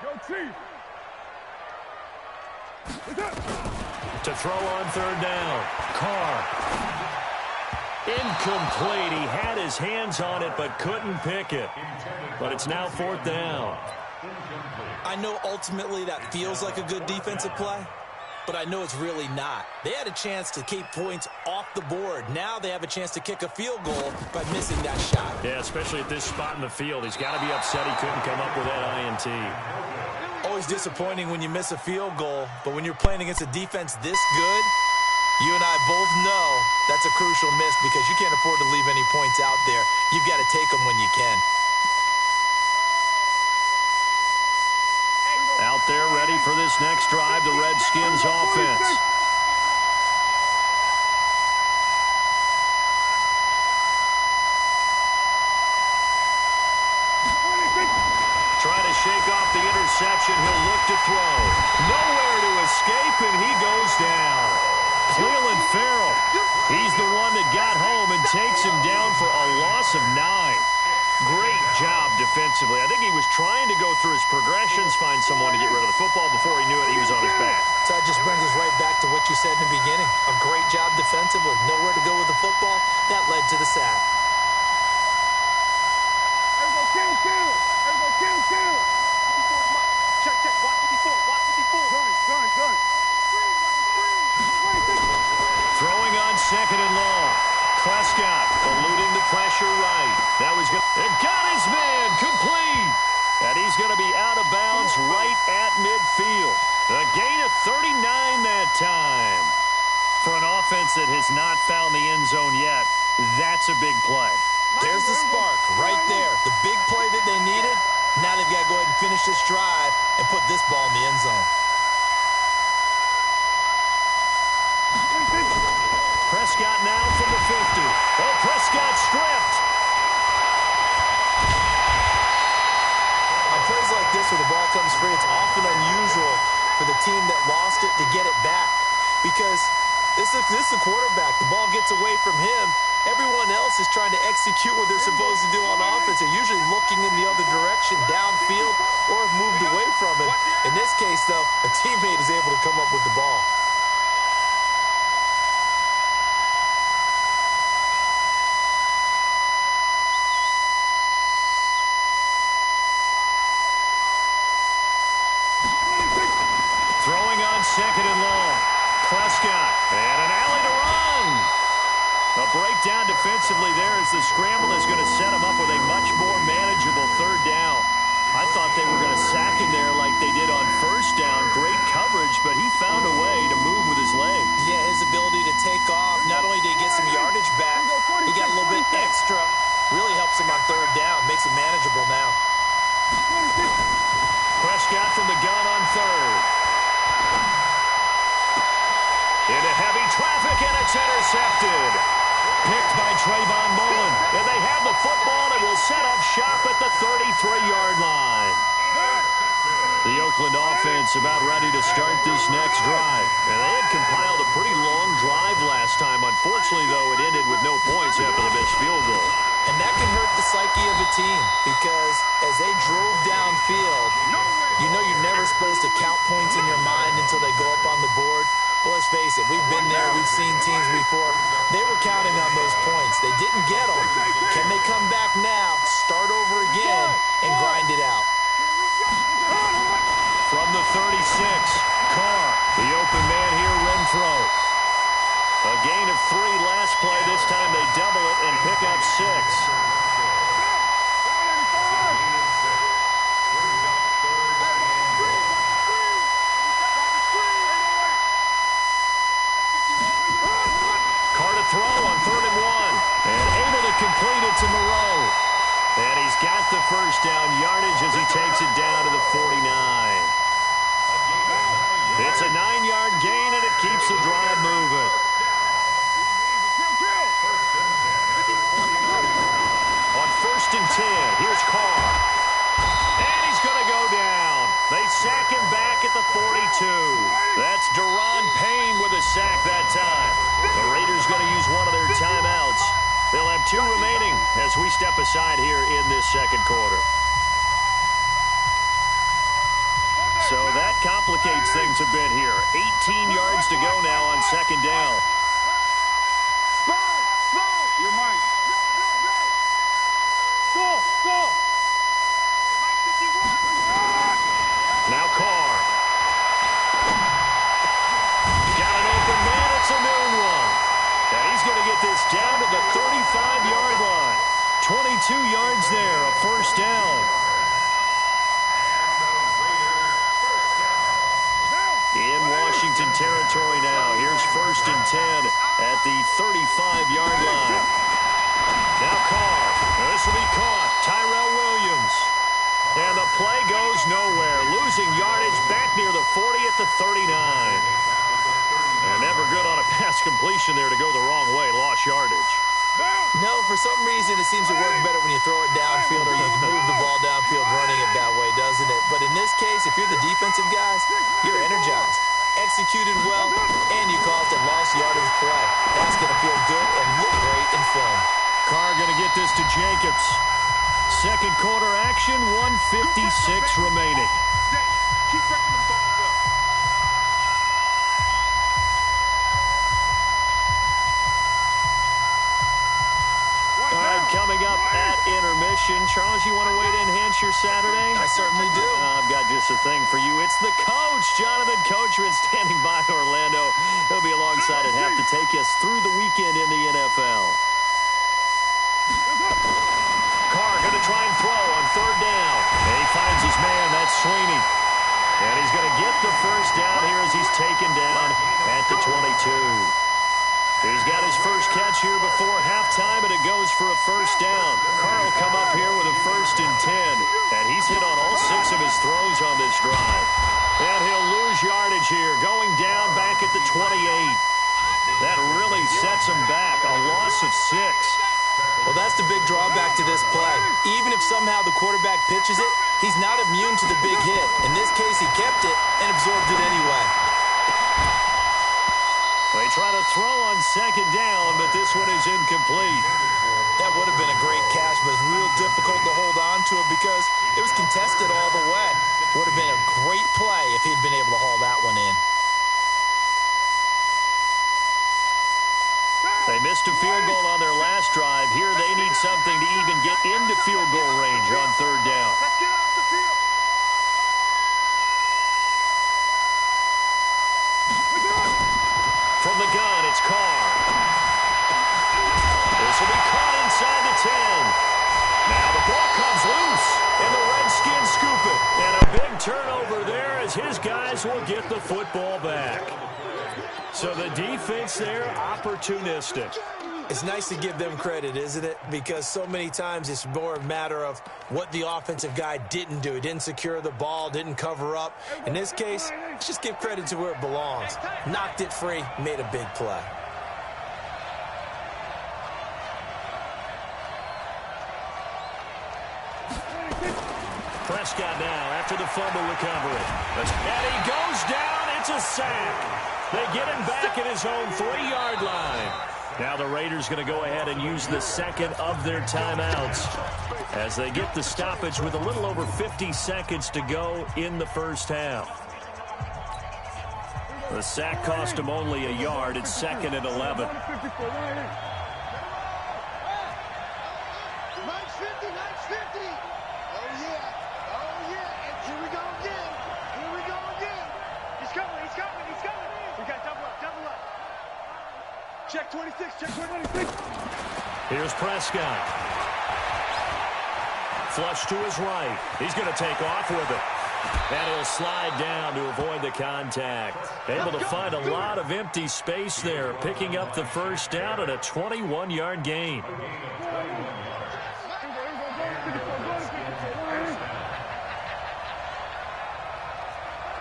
Yo, Chief. To throw on third down. Carr. Incomplete. He had his hands on it but couldn't pick it. But it's now fourth down. I know ultimately that feels like a good defensive play, but I know it's really not. They had a chance to keep points off the board. Now they have a chance to kick a field goal by missing that shot. Yeah, especially at this spot in the field. He's got to be upset he couldn't come up with that INT. Always disappointing when you miss a field goal, but when you're playing against a defense this good, you and I both know that's a crucial miss because you can't afford to leave any points out there. You've got to take them when you can. Out there ready for this next drive, the Redskins offense. Trying to shake off the interception. He'll look to throw. Nowhere to escape, and he goes down. Clelin Ferrell, he's the one that got home and takes him down for a loss of 9. Great job defensively. I think he was trying to go through his progressions, find someone to get rid of the football. Before he knew it, he was on his back. So that just brings us right back to what you said in the beginning. A great job defensively. Nowhere to go with the football. That led to the sack. Throwing on second and long. Prescott eluding the pressure right. That was good. And got his man complete. And he's going to be out of bounds right at midfield. A gain of 39 that time. For an offense that has not found the end zone yet, that's a big play. There's the spark right there. The big play that they needed. Now they've got to go ahead and finish this drive and put this ball in the end zone. Prescott now from the 50. Oh, Prescott stripped. On plays like this where the ball comes free, it's often unusual for the team that lost it to get it back. Because this is the quarterback. The ball gets away from him. Everyone else is trying to execute what they're supposed to do on offense. They're usually looking in the other direction, downfield, or have moved away from him. In this case, though, a teammate is able to come up with the ball. Throwing on second and long. Prescott. And an alley to run. A breakdown defensively there as the scramble is going to set him up with a much more manageable third down. I thought they were going to sack him there like they did on first down. Great coverage, but he found a way to move with his legs. Yeah, his ability to take off. Not only did he get some yardage back, he got a little bit extra. Really helps him on third down. Makes it manageable now. Prescott from the gun on third. Into heavy traffic, and it's intercepted. Picked by Trayvon Mullen. And they have the football and will set up shop at the 33-yard line. The Oakland offense about ready to start this next drive. And they had compiled a pretty long drive last time. Unfortunately, though, it ended with no points after the missed field goal. And that can hurt the psyche of a team because as they drove downfield, you know you're never supposed to count points in your mind until they go up on the board. Well, let's face it, we've been there, we've seen teams before. They were counting on those points. They didn't get them. Can they come back now, start over again, and grind it out? From the 36, Carr, the open man here, Renfro. A gain of 3 last play. This time they double it and pick up 6. Carr to throw on 3rd and 1. And able to complete it to Moreau. And he's got the first down yardage as he takes it down to the 49. It's a 9-yard gain, and it keeps the drive moving. On 1st and 10, here's Carr. And he's going to go down. They sack him back at the 42. That's Deron Payne with a sack that time. The Raiders going to use one of their timeouts. They'll have 2 remaining as we step aside here in this second quarter. complicates things a bit here. 18 yards to go now on second down. You're mine. Go. Now Carr. Got an open man. It's a noon one. And he's going to get this down to the 35-yard line. 22 yards there, a first down. In Washington territory now. Here's 1st and 10 at the 35-yard line. Now Carr. This will be caught. Tyrell Williams. And the play goes nowhere. Losing yardage back near the 40 at the 39. And never good on a pass completion there to go the wrong way. Lost yardage. No, for some reason it seems to work better when you throw it downfield or you move the ball downfield running it that way, doesn't it? But in this case, if you're the defensive guys, you're energized, executed well, and you caused a lost yardage play. That's going to feel good and look great in film. Carr going to get this to Jacobs. Second quarter action, 1:56 remaining. Keep pressing the balls up. All right, coming up at intermission. Charles, you want to wait to enhance your Saturday? I certainly do. I've got just a thing for you. It's the coach, Jonathan Coachman, standing by Orlando. He'll be alongside at half to take us through the weekend in the NFL. Carr going to try and throw on third down. And he finds his man. That's Sweeney. And he's going to get the first down here as he's taken down at the 22. He's got his first catch here before halftime, and it goes for a first down. Carr will come up here with a 1st and 10. And he's hit on all 6 of his throws on this drive. And he'll lose yardage here, going down back at the 28. That really sets him back. A loss of 6. Well, that's the big drawback to this play. Even if somehow the quarterback pitches it, he's not immune to the big hit. In this case, he kept it and absorbed it anyway. They try to throw on second down, but this one is incomplete. That would have been a great catch, but it's real difficult to hold on to it because it was contested all the way. Would have been a great play if he'd been able to haul that one in. They missed a field goal on their last drive. Here they need something to even get into field goal range on third down. Let's get off the field. From the gun, it's Carr. This will be caught inside the 10. Now the ball comes loose, and the Redskins scoop it. And a big turnover there as his guys will get the football back. So the defense there, opportunistic. It's nice to give them credit, isn't it? Because so many times it's more a matter of what the offensive guy didn't do. He didn't secure the ball, didn't cover up. In this case, let's just give credit to where it belongs. Knocked it free, made a big play. Prescott now after the fumble recovery. And he goes down. It's a sack. They get him back at his own 3-yard line. Now the Raiders going to go ahead and use the second of their timeouts as they get the stoppage with a little over 50 seconds to go in the first half. The sack cost him only a yard. It's 2nd and 11. Check 26, check 26. Here's Prescott. Flush to his right. He's going to take off with it. And he'll slide down to avoid the contact. Able to find a lot of empty space there, picking up the first down at a 21-yard gain.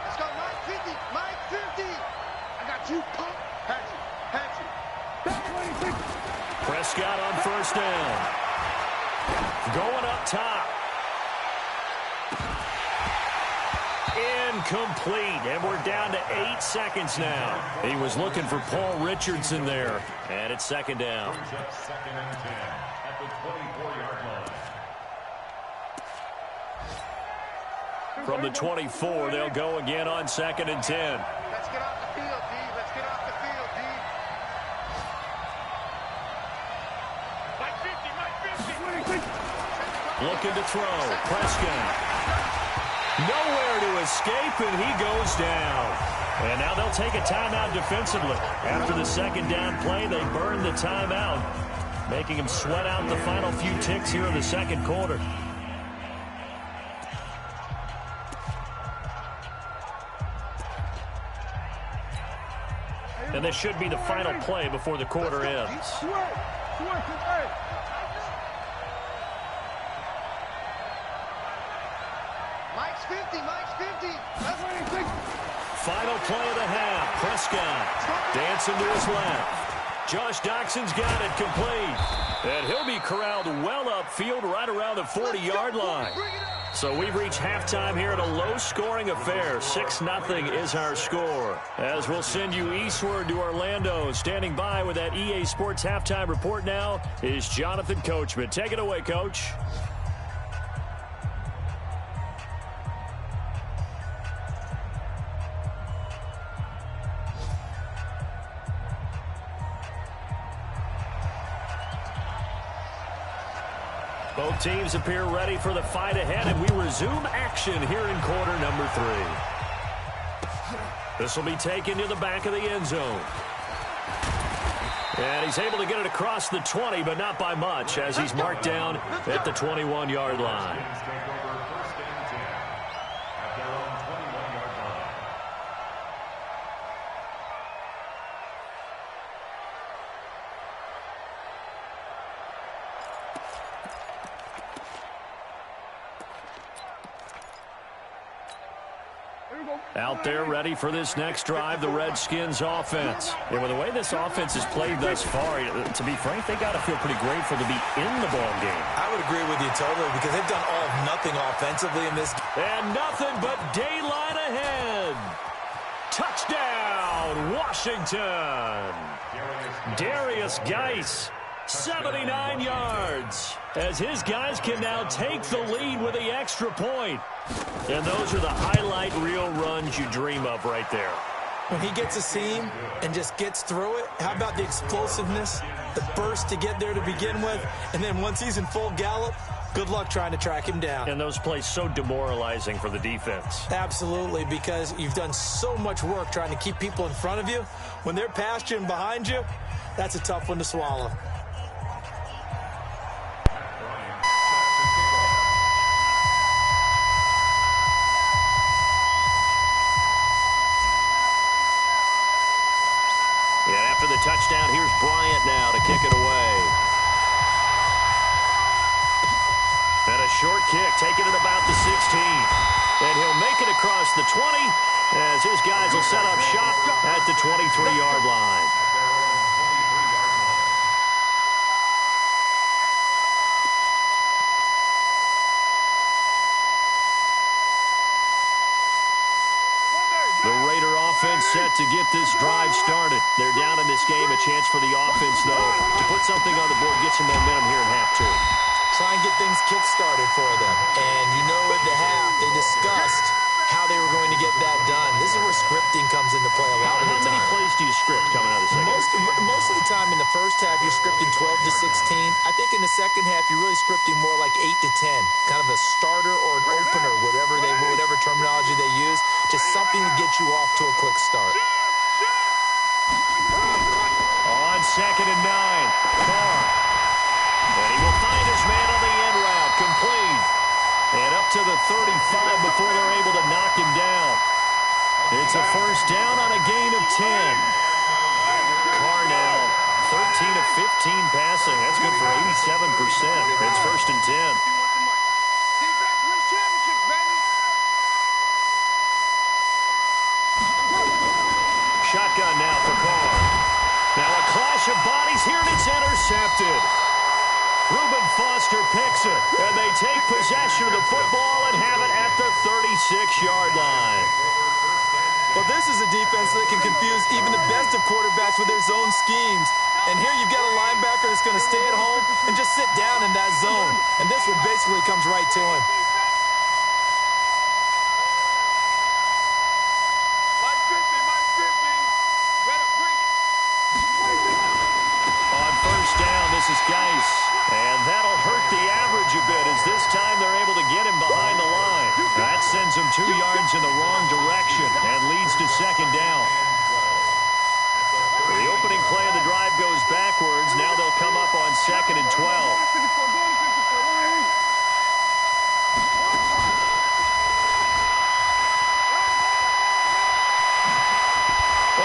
Let's go, Mike 50, Mike 50. I got you, pump. Prescott on first down. Going up top. Incomplete. And we're down to 8 seconds now. He was looking for Paul Richardson there. And it's 2nd down. 2nd and 10 at the 24-yard line. From the 24, they'll go again on 2nd and 10. Let's get off the field, D. Let's get off the field, D. Mike 50, Mike 50. Looking to throw. Prescott. Nowhere to escape, and he goes down. And now they'll take a timeout defensively. After the 2nd down play, they burn the timeout, making him sweat out the final few ticks here in the 2nd quarter. And this should be the final play before the quarter ends. Mike's 50, Mike's 50. Final play of the half. Prescott dancing to his left. Josh Doxson's got it complete. And he'll be corralled well upfield right around the 40-yard line. So we've reached halftime here at a low-scoring affair. 6-0 is our score. As we'll send you eastward to Orlando. Standing by with that EA Sports halftime report now is Jonathan Coachman. Take it away, Coach. Both teams appear ready for the fight ahead, and we resume action here in quarter number 3. This will be taken to the back of the end zone. And he's able to get it across the 20, but not by much, as he's marked down at the 21-yard line. Out there ready for this next drive, the Redskins offense. And with the way this offense has played thus far, to be frank, they got to feel pretty grateful to be in the ball game. I would agree with you totally because they've done all of nothing offensively in this. And nothing but daylight ahead. Touchdown, Washington. Darius Geis, 79 yards, as his guys can now take the lead with the extra point. And those are the highlight reel runs you dream of right there. When he gets a seam and just gets through it, how about the explosiveness, the burst to get there to begin with, and then once he's in full gallop, good luck trying to track him down. And those plays so demoralizing for the defense. Absolutely, because you've done so much work trying to keep people in front of you. When they're past you and behind you, that's a tough one to swallow. After the touchdown, here's Bryant now to kick it away. And a short kick, taking it about the 16. And he'll make it across the 20 as his guys will set up shop at the 23-yard line. Offense set to get this drive started. They're down in this game. A chance for the offense, though, to put something on the board, get some momentum here in half 2. Try and get things kick-started for them. And you know at the half, they discussed how they were going to get that done. This is where scripting comes into play a lot of the time. How many plays do you script coming out of the second half? Most of the time in the first half, you're scripting 12 to 16. I think in the second half, you're really scripting more like 8 to 10. Kind of a starter or an opener, whatever terminology they use. Just something to get you off to a quick start. On 2nd and 9, Carr. And he will find his man on the end route, complete. And up to the 35 before they're able to knock him down. It's a first down on a gain of 10. Carr now 13 of 15 passing. That's good for 87%. It's first and 10. Shotgun now for Carr. Now a clash of bodies here, and it's intercepted. Reuben Foster picks it, and they take possession of the football and have it at the 36-yard line. Well, this is a defense that can confuse even the best of quarterbacks with their zone schemes. And here you've got a linebacker that's going to stay at home and just sit down in that zone. And this one basically comes right to him. Geis. And that'll hurt the average a bit as this time they're able to get him behind the line. That sends him 2 yards in the wrong direction and leads to second down. The opening play of the drive goes backwards. Now they'll come up on 2nd and 12.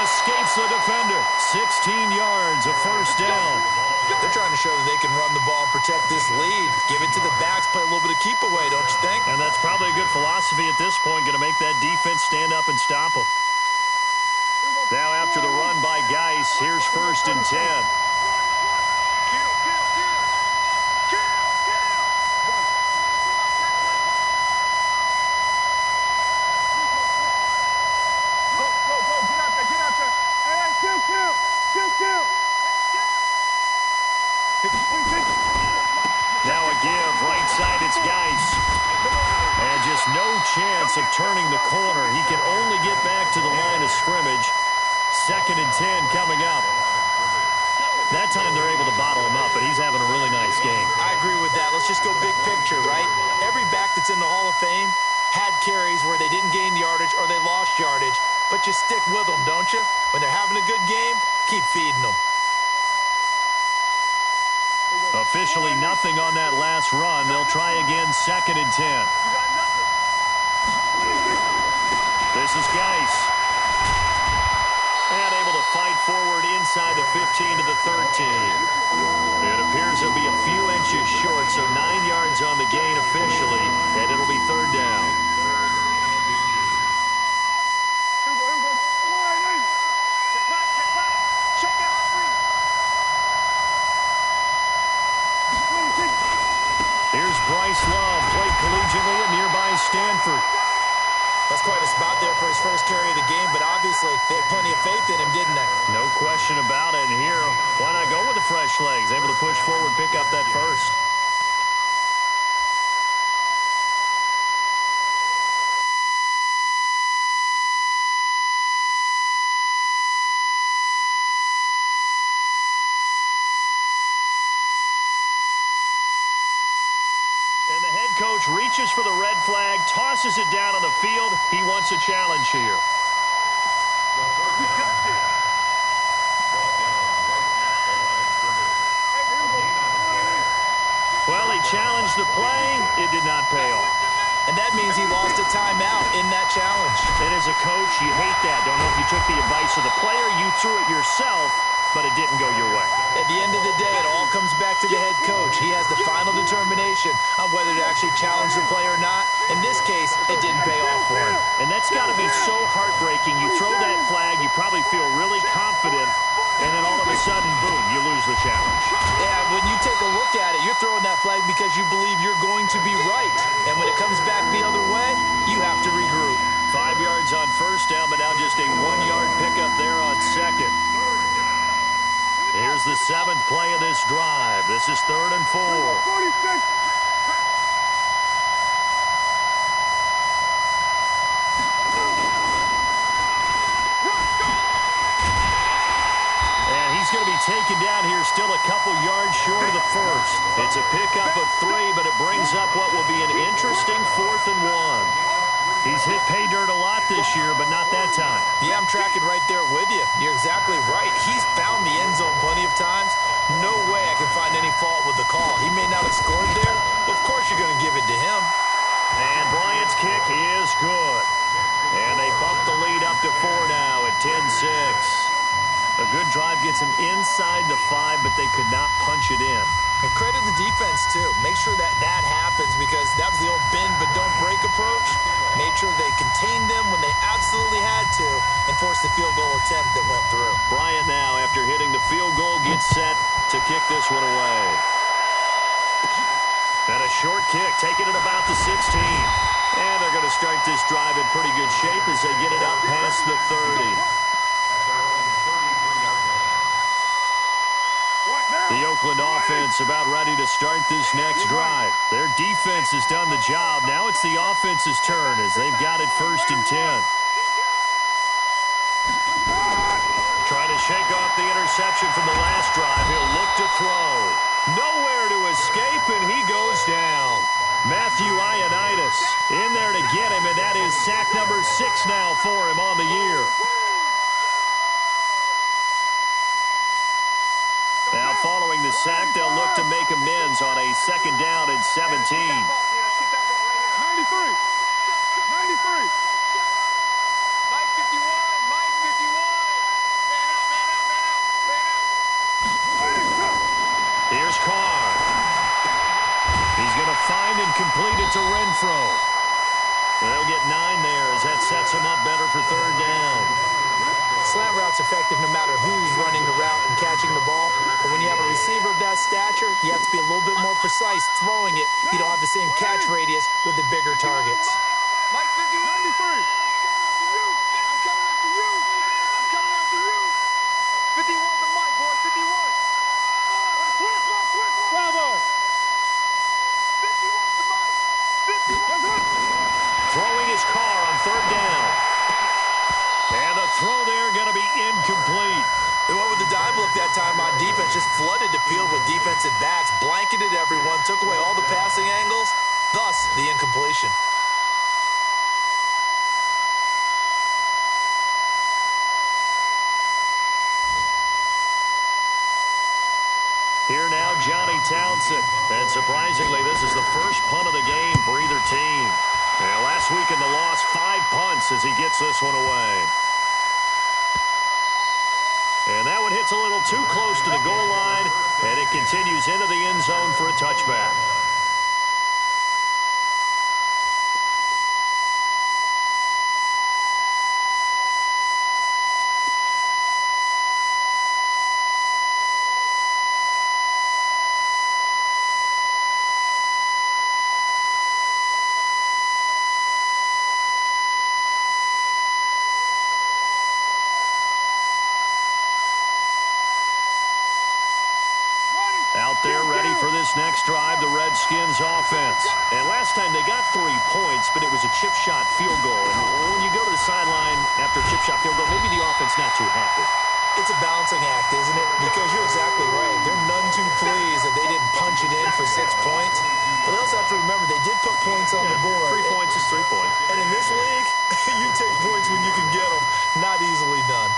Escapes the defender. 16 yards, a first down. They're trying to show that they can run the ball and protect this lead. Give it to the backs, play a little bit of keep away, don't you think? And that's probably a good philosophy at this point, going to make that defense stand up and stop them. Now after the run by Geis, here's 1st and 10. Now a give, right side, it's Geis. And just no chance of turning the corner. He can only get back to the line of scrimmage. 2nd and 10 coming up. That time they're able to bottle him up, but he's having a really nice game. I agree with that. Let's just go big picture, right? Every back that's in the Hall of Fame had carries where they didn't gain yardage or they lost yardage, but you stick with them, don't you? When they're having a good game, keep feeding them. Officially nothing on that last run. They'll try again, 2nd and 10. This is Geis. And able to fight forward inside the 15 to the 13. It appears he'll be a few inches short, so 9 yards on the gain officially, and it'll be 3rd down. Here's Bryce Love, played collegiately at nearby Stanford. That's quite a spot there for his first carry of the game, but obviously they had plenty of faith in him, didn't they? No question about it. And here, why not go with the fresh legs? Able to push forward, pick up that first. Coach reaches for the red flag, tosses it down on the field. He wants a challenge here. Well, he challenged the play. It did not pay off. And that means he lost a timeout in that challenge. And as a coach, you hate that. Don't know if you took the advice of the player, you threw it yourself, but it didn't go your way. At the end of the day, it all comes back to the head coach. He has the final determination on whether to actually challenge the play or not. In this case, it didn't pay off for him. And that's got to be so heartbreaking. You throw that flag, you probably feel really confident, and then all of a sudden, boom, you lose the challenge. Yeah, when you take a look at it, you're throwing that flag because you believe you're going to be right. And when it comes back the other way, you have to regroup. 5 yards on first down, but now just a 1-yard pickup there on second. Here's the 7th play of this drive. This is 3rd and 4. And he's going to be taken down here, still a couple yards short of the first. It's a pickup of 3, but it brings up what will be an interesting 4th and 1. He's hit pay dirt a lot this year, but not that time. Yeah, I'm tracking right there with you. You're exactly right. He's found the end zone plenty of times. No way I can find any fault with the call. He may not have scored there, but of course you're going to give it to him. And Bryant's kick is good. And they bump the lead up to 4 now at 10-6. A good drive gets them inside the 5, but they could not punch it in. And credit the defense, too. Make sure that that happens because that was the old bend but don't break approach. Made sure they contained them when they absolutely had to and forced the field goal attempt that went through. Bryant now, after hitting the field goal, gets set to kick this one away. And a short kick, taking it about the 16. And they're going to start this drive in pretty good shape as they get it up past the 30. The Oakland offense about ready to start this next drive. Their defense has done the job. Now it's the offense's turn as they've got it 1st and 10. Trying to shake off the interception from the last drive. He'll look to throw. Nowhere to escape, and he goes down. Matthew Ioannidis in there to get him, and that is sack number 6 now for him on the year. Now following the sack, they'll look to make amends on a 2nd down and 17. 93. 93. Mike 51. Mike 51. Man out, man out, man out, man out. Here's Carr. He's going to find and complete it to Renfro. They'll get 9 there as that sets him up better for 3rd down. Slant route's effective no matter who's running the route and catching the ball. But when you have a receiver of that stature, you have to be a little bit more precise throwing it. You don't have the same catch radius with the bigger targets. Mike 51. 93. I'm coming after you. I'm coming after you. 51 to Mike, boy. 51. Bravo. 51 to Mike. 51. Throwing his Carr on 3rd down. And the throw there going to be incomplete. They went with the dime look that time on defense, just flooded the field with defensive backs, blanketed everyone, took away all the passing angles, thus the incompletion. Here now, Johnny Townsend. And surprisingly, this is the first punt of the game for either team. And last week in the loss, 5 punts as he gets this one away. And that one hits a little too close to the goal line, and it continues into the end zone for a touchback. They're ready for this next drive, the Redskins offense. And last time they got 3 points, but it was a chip shot field goal. And when you go to the sideline after a chip shot field goal, maybe the offense not too happy. It's a balancing act, isn't it? Because you're exactly right. They're none too pleased that they didn't punch it in for 6 points. But they also have to remember they did put points on the board. 3 points is 3 points. And in this league, you take points when you can get them. Not easily done.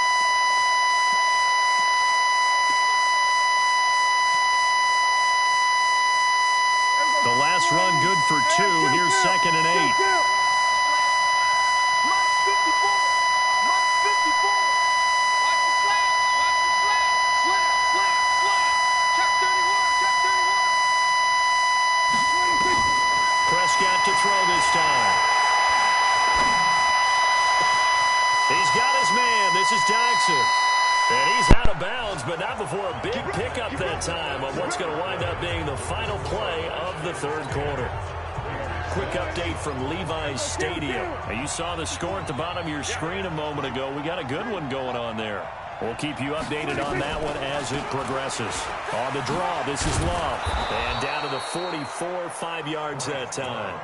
The last run good for 2. Here's 2nd and 8. Mike 54. Mike 54. Watch the slant. Watch the slant. Slant, slant, slant. Check 31. Check 31. Prescott to throw this time. He's got his man. This is Dykson. And he's out of bounds, but not before a big pickup that time on what's going to wind up being the final play of the 3rd quarter. Quick update from Levi's Stadium. Now, you saw the score at the bottom of your screen a moment ago. We got a good one going on there. We'll keep you updated on that one as it progresses. On the draw, this is Love. And down to the 44, 5 yards that time.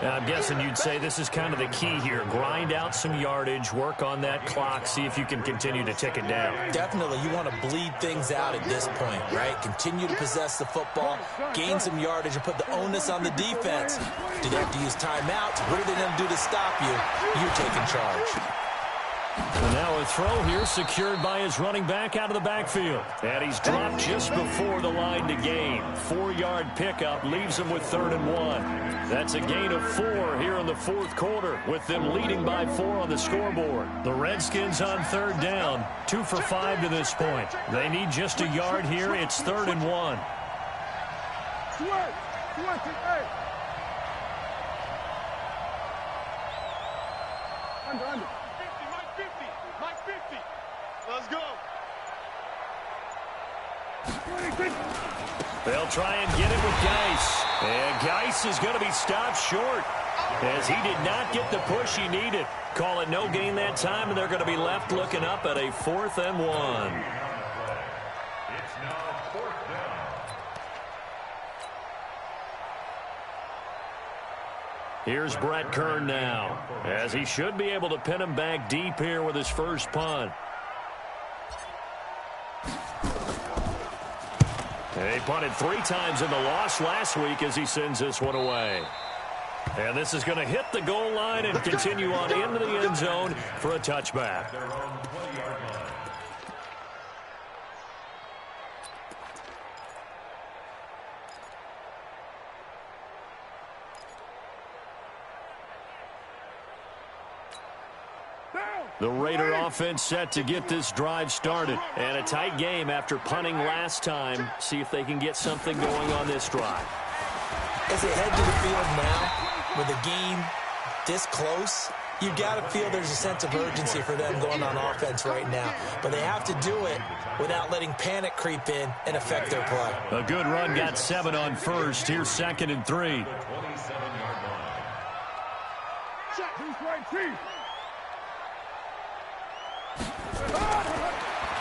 Now, I'm guessing you'd say this is kind of the key here. Grind out some yardage, work on that clock, see if you can continue to tick it down. Definitely, you want to bleed things out at this point, right? Continue to possess the football, gain some yardage, and put the onus on the defense. Do they have to use timeouts? What are they going to do to stop you? You're taking charge. And now a throw here secured by his running back out of the backfield. And he's dropped just before the line to gain. 4-yard pickup leaves him with 3rd and 1. That's a gain of 4 here in the 4th quarter with them leading by 4 on the scoreboard. The Redskins on 3rd down, 2 for 5 to this point. They need just a yard here. It's 3rd and 1. Under. Mike 50. Mike 50. Let's go. They'll try and get it with Geis. And Geis is going to be stopped short as he did not get the push he needed. Call it no gain that time, and they're going to be left looking up at a 4th and 1. It's now 4th down. Here's Brett Kern now, as he should be able to pin him back deep here with his first punt. He punted 3 times in the loss last week as he sends this one away. And this is going to hit the goal line and continue on into the end zone for a touchback. The Raider offense set to get this drive started. And a tight game after punting last time. See if they can get something going on this drive. As they head to the field now, with the game this close, you got to feel there's a sense of urgency for them going on offense right now. But they have to do it without letting panic creep in and affect their play. A good run got 7 on first. Here's 2nd and 3.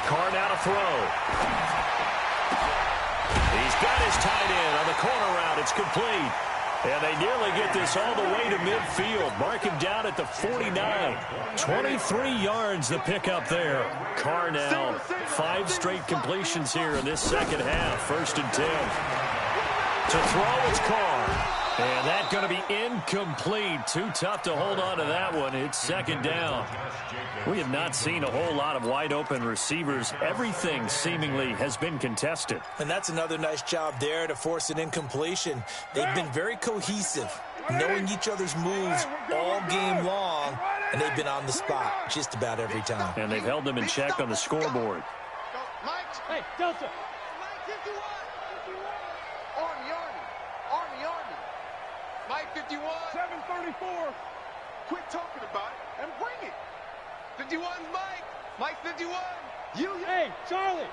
Carr now to throw. He's got his tight end on the corner route. It's complete. And they nearly get this all the way to midfield. Mark him down at the 49. 23 yards the pickup there. Carr now 5 straight completions here in this second half. 1st and 10. To throw, it's Carr. And that's going to be incomplete. Too tough to hold on to that one. It's 2nd down. We have not seen a whole lot of wide-open receivers. Everything seemingly has been contested. And that's another nice job there to force an incompletion. They've been very cohesive, knowing each other's moves all game long, and they've been on the spot just about every time. And they've held them in check on the scoreboard. Hey, Delta. Mike 51. Army. Mike 51. 734. Quit talking about it and bring it. 51's Mike. Mike 51. Hey, Charlie.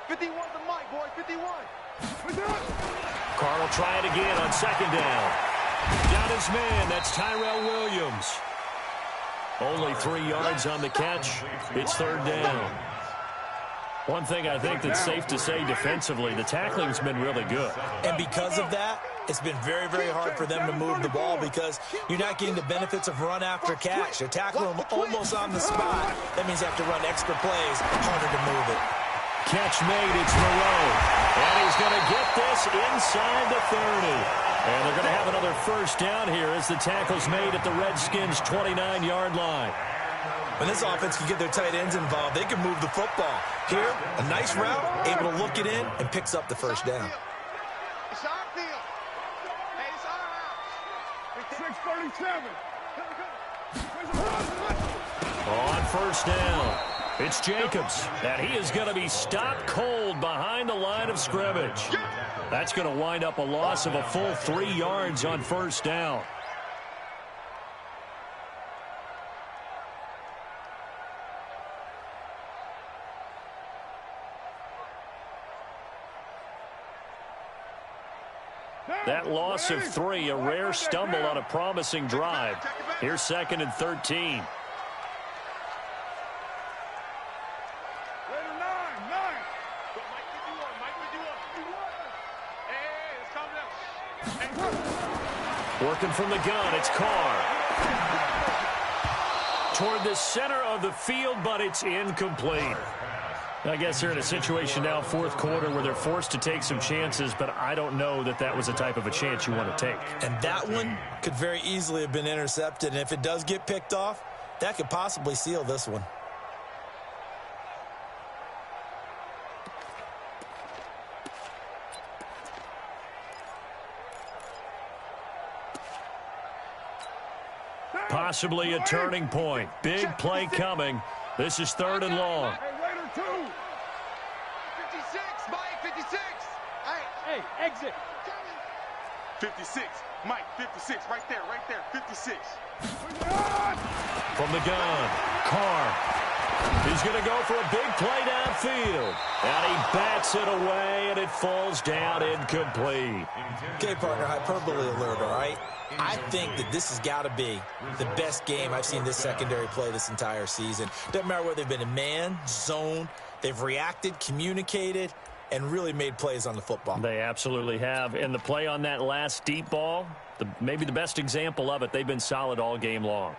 51's the Mike, boy. 51. Carr will try it again on 2nd down. Down his man. That's Tyrell Williams. Only 3 yards on the catch. It's 3rd down. One thing I think that's safe to say defensively, the tackling's been really good. And because of that, it's been very, very hard for them to move the ball because you're not getting the benefits of run after catch. They're tackling them almost on the spot. That means they have to run extra plays, harder to move it. Catch made, it's Moreau. And he's going to get this inside the 30. And they're going to have another 1st down here as the tackle's made at the Redskins' 29-yard line. When this offense can get their tight ends involved, they can move the football. Here, a nice route, able to look it in, and picks up the 1st down. It's our field. Hey, it's our house. 637. On 1st down, it's Jacobs. And he is going to be stopped cold behind the line of scrimmage. That's going to wind up a loss of a full 3 yards on 1st down. That loss of 3, a rare stumble on a promising drive. Here's 2nd and 13. Working from the gun, it's Carr. Toward the center of the field, but it's incomplete. I guess they're in a situation now, 4th quarter, where they're forced to take some chances, but I don't know that that was the type of a chance you want to take. And that one could very easily have been intercepted, and if it does get picked off, that could possibly seal this one. Possibly a turning point. Big play coming. This is 3rd and long. 56, Mike, 56. Hey, exit. 56, Mike, 56, right there, 56. From the gun, Carr. He's going to go for a big play downfield. And he bats it away, and it falls down incomplete. Okay, partner, hyperbole alert, all right? I think that this has got to be the best game I've seen this secondary play this entire season. Doesn't matter whether they've been in man, zone, they've reacted, communicated, and really made plays on the football. They absolutely have. And the play on that last deep ball, maybe the best example of it, they've been solid all game long.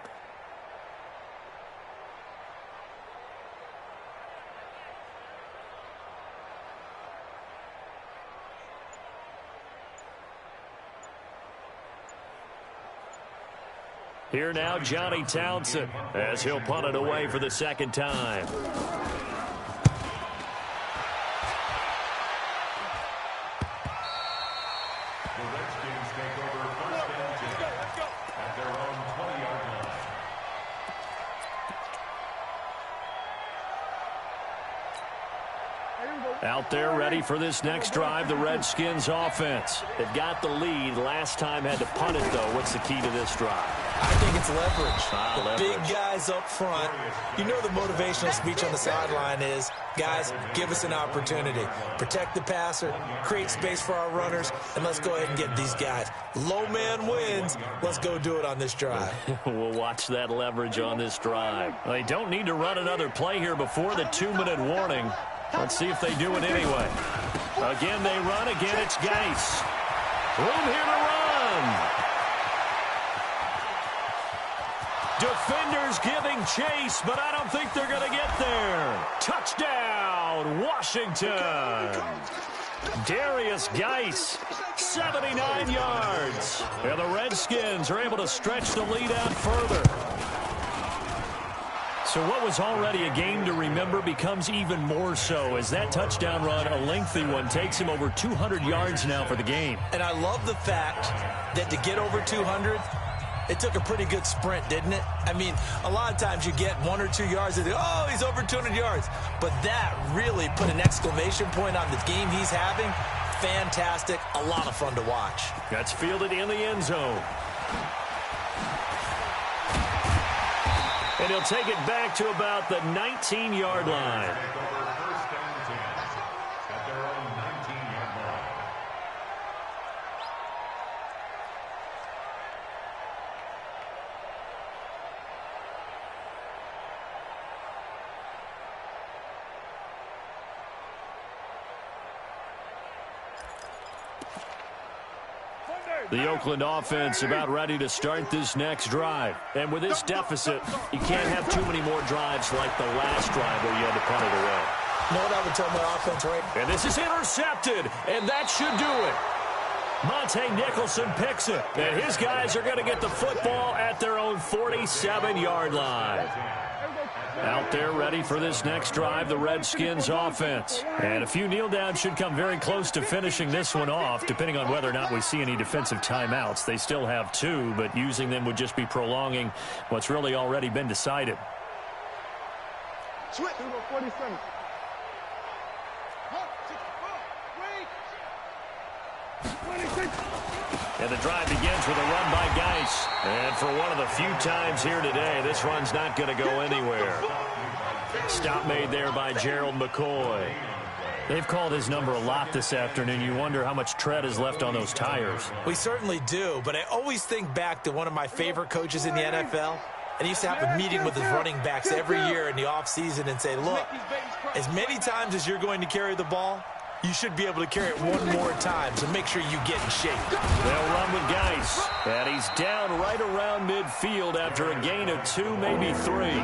Here now, Johnny Townsend, as he'll punt it away for the second time. The Redskins take over first and 10 at their own 20-yard line. Out there ready for this next drive, the Redskins offense. They've got the lead. Last time had to punt it, though. What's the key to this drive? I think it's leverage. The Leverage. big guys up front. You know the motivational speech on the sideline is, guys, give us an opportunity. Protect the passer, create space for our runners, and let's go ahead and get these guys. Low man wins. Let's go do it on this drive. We'll watch that leverage on this drive. They don't need to run another play here before the 2-minute warning. Let's see if they do it anyway. Again, they run. Again, it's Geis. Room here to run. Defenders giving chase, but I don't think they're going to get there. Touchdown, Washington. Darius Geis, 79 yards. And the Redskins are able to stretch the lead out further. So what was already a game to remember becomes even more so as that touchdown run, a lengthy one, takes him over 200 yards now for the game. And I love the fact that to get over 200, it took a pretty good sprint, didn't it? I mean, a lot of times you get 1 or 2 yards and think, oh, he's over 200 yards. But that really put an exclamation point on the game he's having. Fantastic. A lot of fun to watch. That's fielded in the end zone. And he'll take it back to about the 19-yard line. Take over first and 10 at their own 19-yard line. The Oakland offense about ready to start this next drive. And with this deficit, you can't have too many more drives like the last drive where you had to punt it away. You know what I would tell my offense, right? And this is intercepted, and that should do it. Monte Nicholson picks it, and his guys are going to get the football at their own 47-yard line. Out there ready for this next drive, the Redskins offense. And a few kneel downs should come very close to finishing this one off, depending on whether or not we see any defensive timeouts. They still have 2, but using them would just be prolonging what's really already been decided. Switch. 47. And the drive begins with a run by Geis. And for one of the few times here today, this run's not going to go anywhere. Stop made there by Gerald McCoy. They've called his number a lot this afternoon. You wonder how much tread is left on those tires. We certainly do, but I always think back to one of my favorite coaches in the NFL. And he used to have a meeting with his running backs every year in the offseason and say, look, as many times as you're going to carry the ball, you should be able to carry it one more time, so make sure you get in shape. They'll run with Geis. And he's down right around midfield after a gain of 2, maybe 3.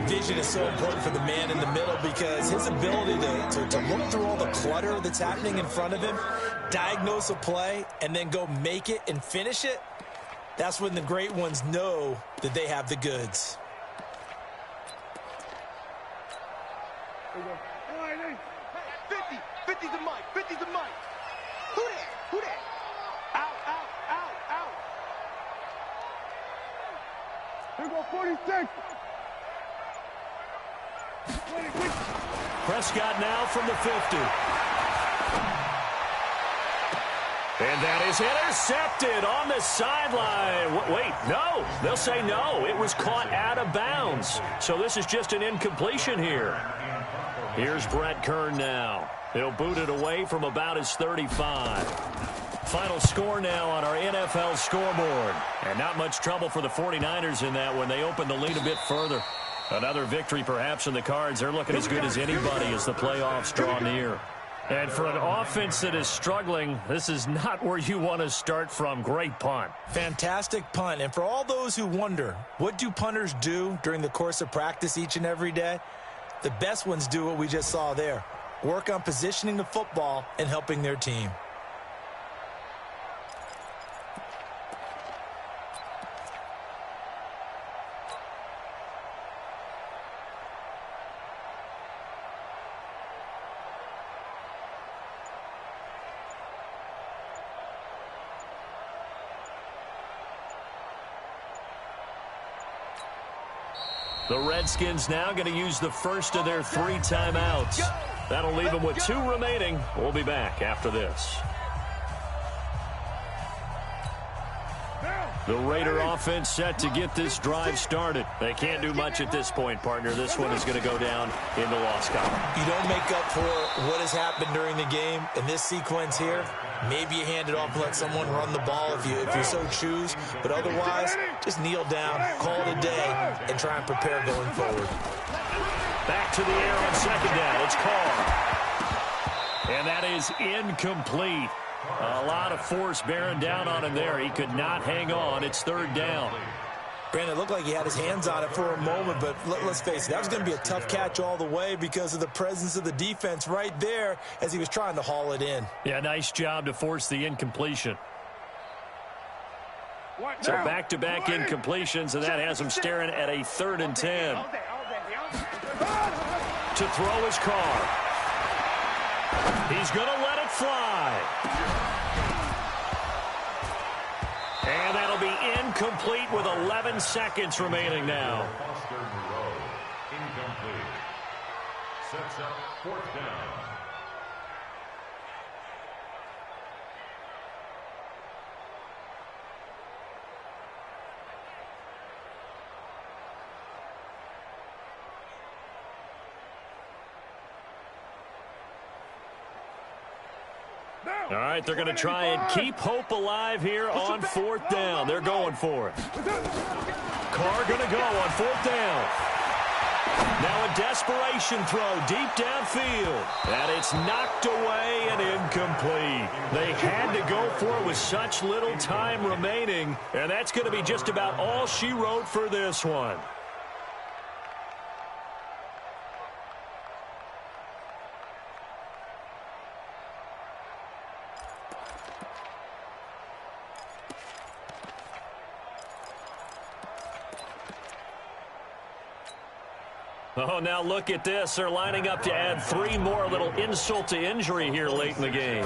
Vision is so important for the man in the middle because his ability to look through all the clutter that's happening in front of him, diagnose a play, and then go make it and finish it, that's when the great ones know that they have the goods. 50's the mic. 50's the mic. Who that? Who that? Out, out, out, out. Here go 46. 26. Prescott now from the 50. And that is intercepted on the sideline. Wait, no. They'll say no. It was caught out of bounds. So this is just an incompletion here. Here's Brett Kern now. He'll boot it away from about his 35. Final score now on our NFL scoreboard. And not much trouble for the 49ers in that when they open the lead a bit further. Another victory perhaps in the cards. They're looking as good as anybody as the playoffs draw near. And for an offense that is struggling, this is not where you want to start from. Great punt. Fantastic punt. And for all those who wonder, what do punters do during the course of practice each and every day? The best ones do what we just saw there. Work on positioning the football and helping their team. The Redskins now going to use the first of their 3 timeouts. That'll leave them with 2 remaining. We'll be back after this. The Raider offense set to get this drive started. They can't do much at this point, partner. This one is going to go down in the loss column. You don't make up for what has happened during the game. In this sequence here, maybe you hand it off and let someone run the ball if you so choose. But otherwise, just kneel down, call it a day, and try and prepare going forward. Back to the air on second down. It's Carr. And that is incomplete. A lot of force bearing down on him there. He could not hang on. It's 3rd down. Brandon, it looked like he had his hands on it for a moment, but let's face it, that was going to be a tough catch all the way because of the presence of the defense right there as he was trying to haul it in. Yeah, nice job to force the incompletion. So back-to-back incompletions, and that has him staring at a 3rd and 10. To throw his Carr. He's going to let it fly. And that'll be incomplete with 11 seconds remaining now. Foster Moreau, incomplete. Sets up 4th down. All right, they're going to try and keep hope alive here on 4th down. They're going for it. Carr going to go on 4th down. Now a desperation throw deep downfield. And it's knocked away and incomplete. They had to go for it with such little time remaining. And that's going to be just about all she wrote for this one. Oh, now look at this. They're lining up to add 3 more. A little insult to injury here late in the game.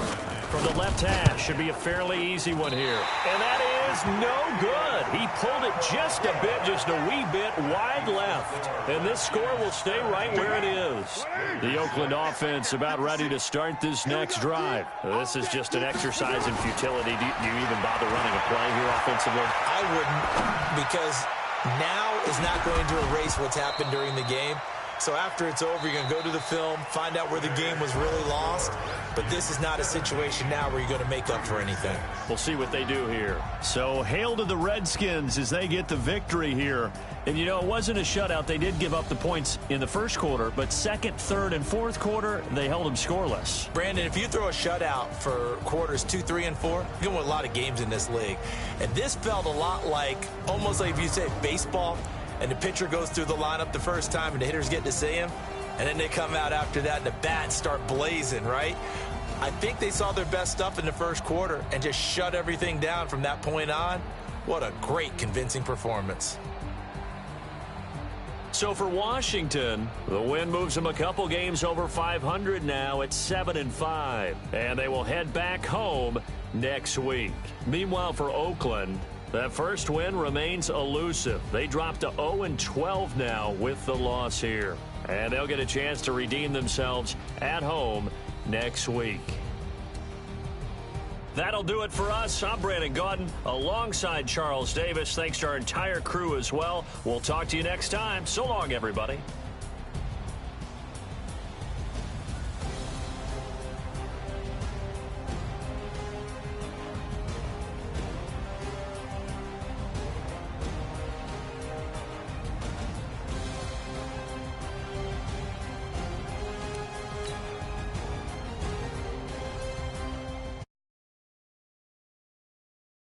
From the left hash, should be a fairly easy one here. And that is no good. He pulled it just a wee bit wide left. And this score will stay right where it is. The Oakland offense about ready to start this next drive. This is just an exercise in futility. Do you even bother running a play here offensively? I wouldn't, because now is not going to erase what's happened during the game. So after it's over, you're going to go to the film, find out where the game was really lost. But this is not a situation now where you're going to make up for anything. We'll see what they do here. So hail to the Redskins as they get the victory here. And, you know, it wasn't a shutout. They did give up the points in the first quarter, but second, third, and fourth quarter, they held them scoreless. Brandon, if you throw a shutout for quarters 2, 3, and 4, you're going to win a lot of games in this league. And this felt a lot like, almost like if you say baseball, and the pitcher goes through the lineup the first time and the hitters get to see him, and then they come out after that and the bats start blazing, right? I think they saw their best stuff in the first quarter and just shut everything down from that point on. What a great, convincing performance. So for Washington, the win moves them a couple games over 500 now at 7-5. And they will head back home next week. Meanwhile, for Oakland, that first win remains elusive. They drop to 0-12 now with the loss here. And they'll get a chance to redeem themselves at home next week. That'll do it for us. I'm Brandon Gaudin alongside Charles Davis. Thanks to our entire crew as well. We'll talk to you next time. So long, everybody.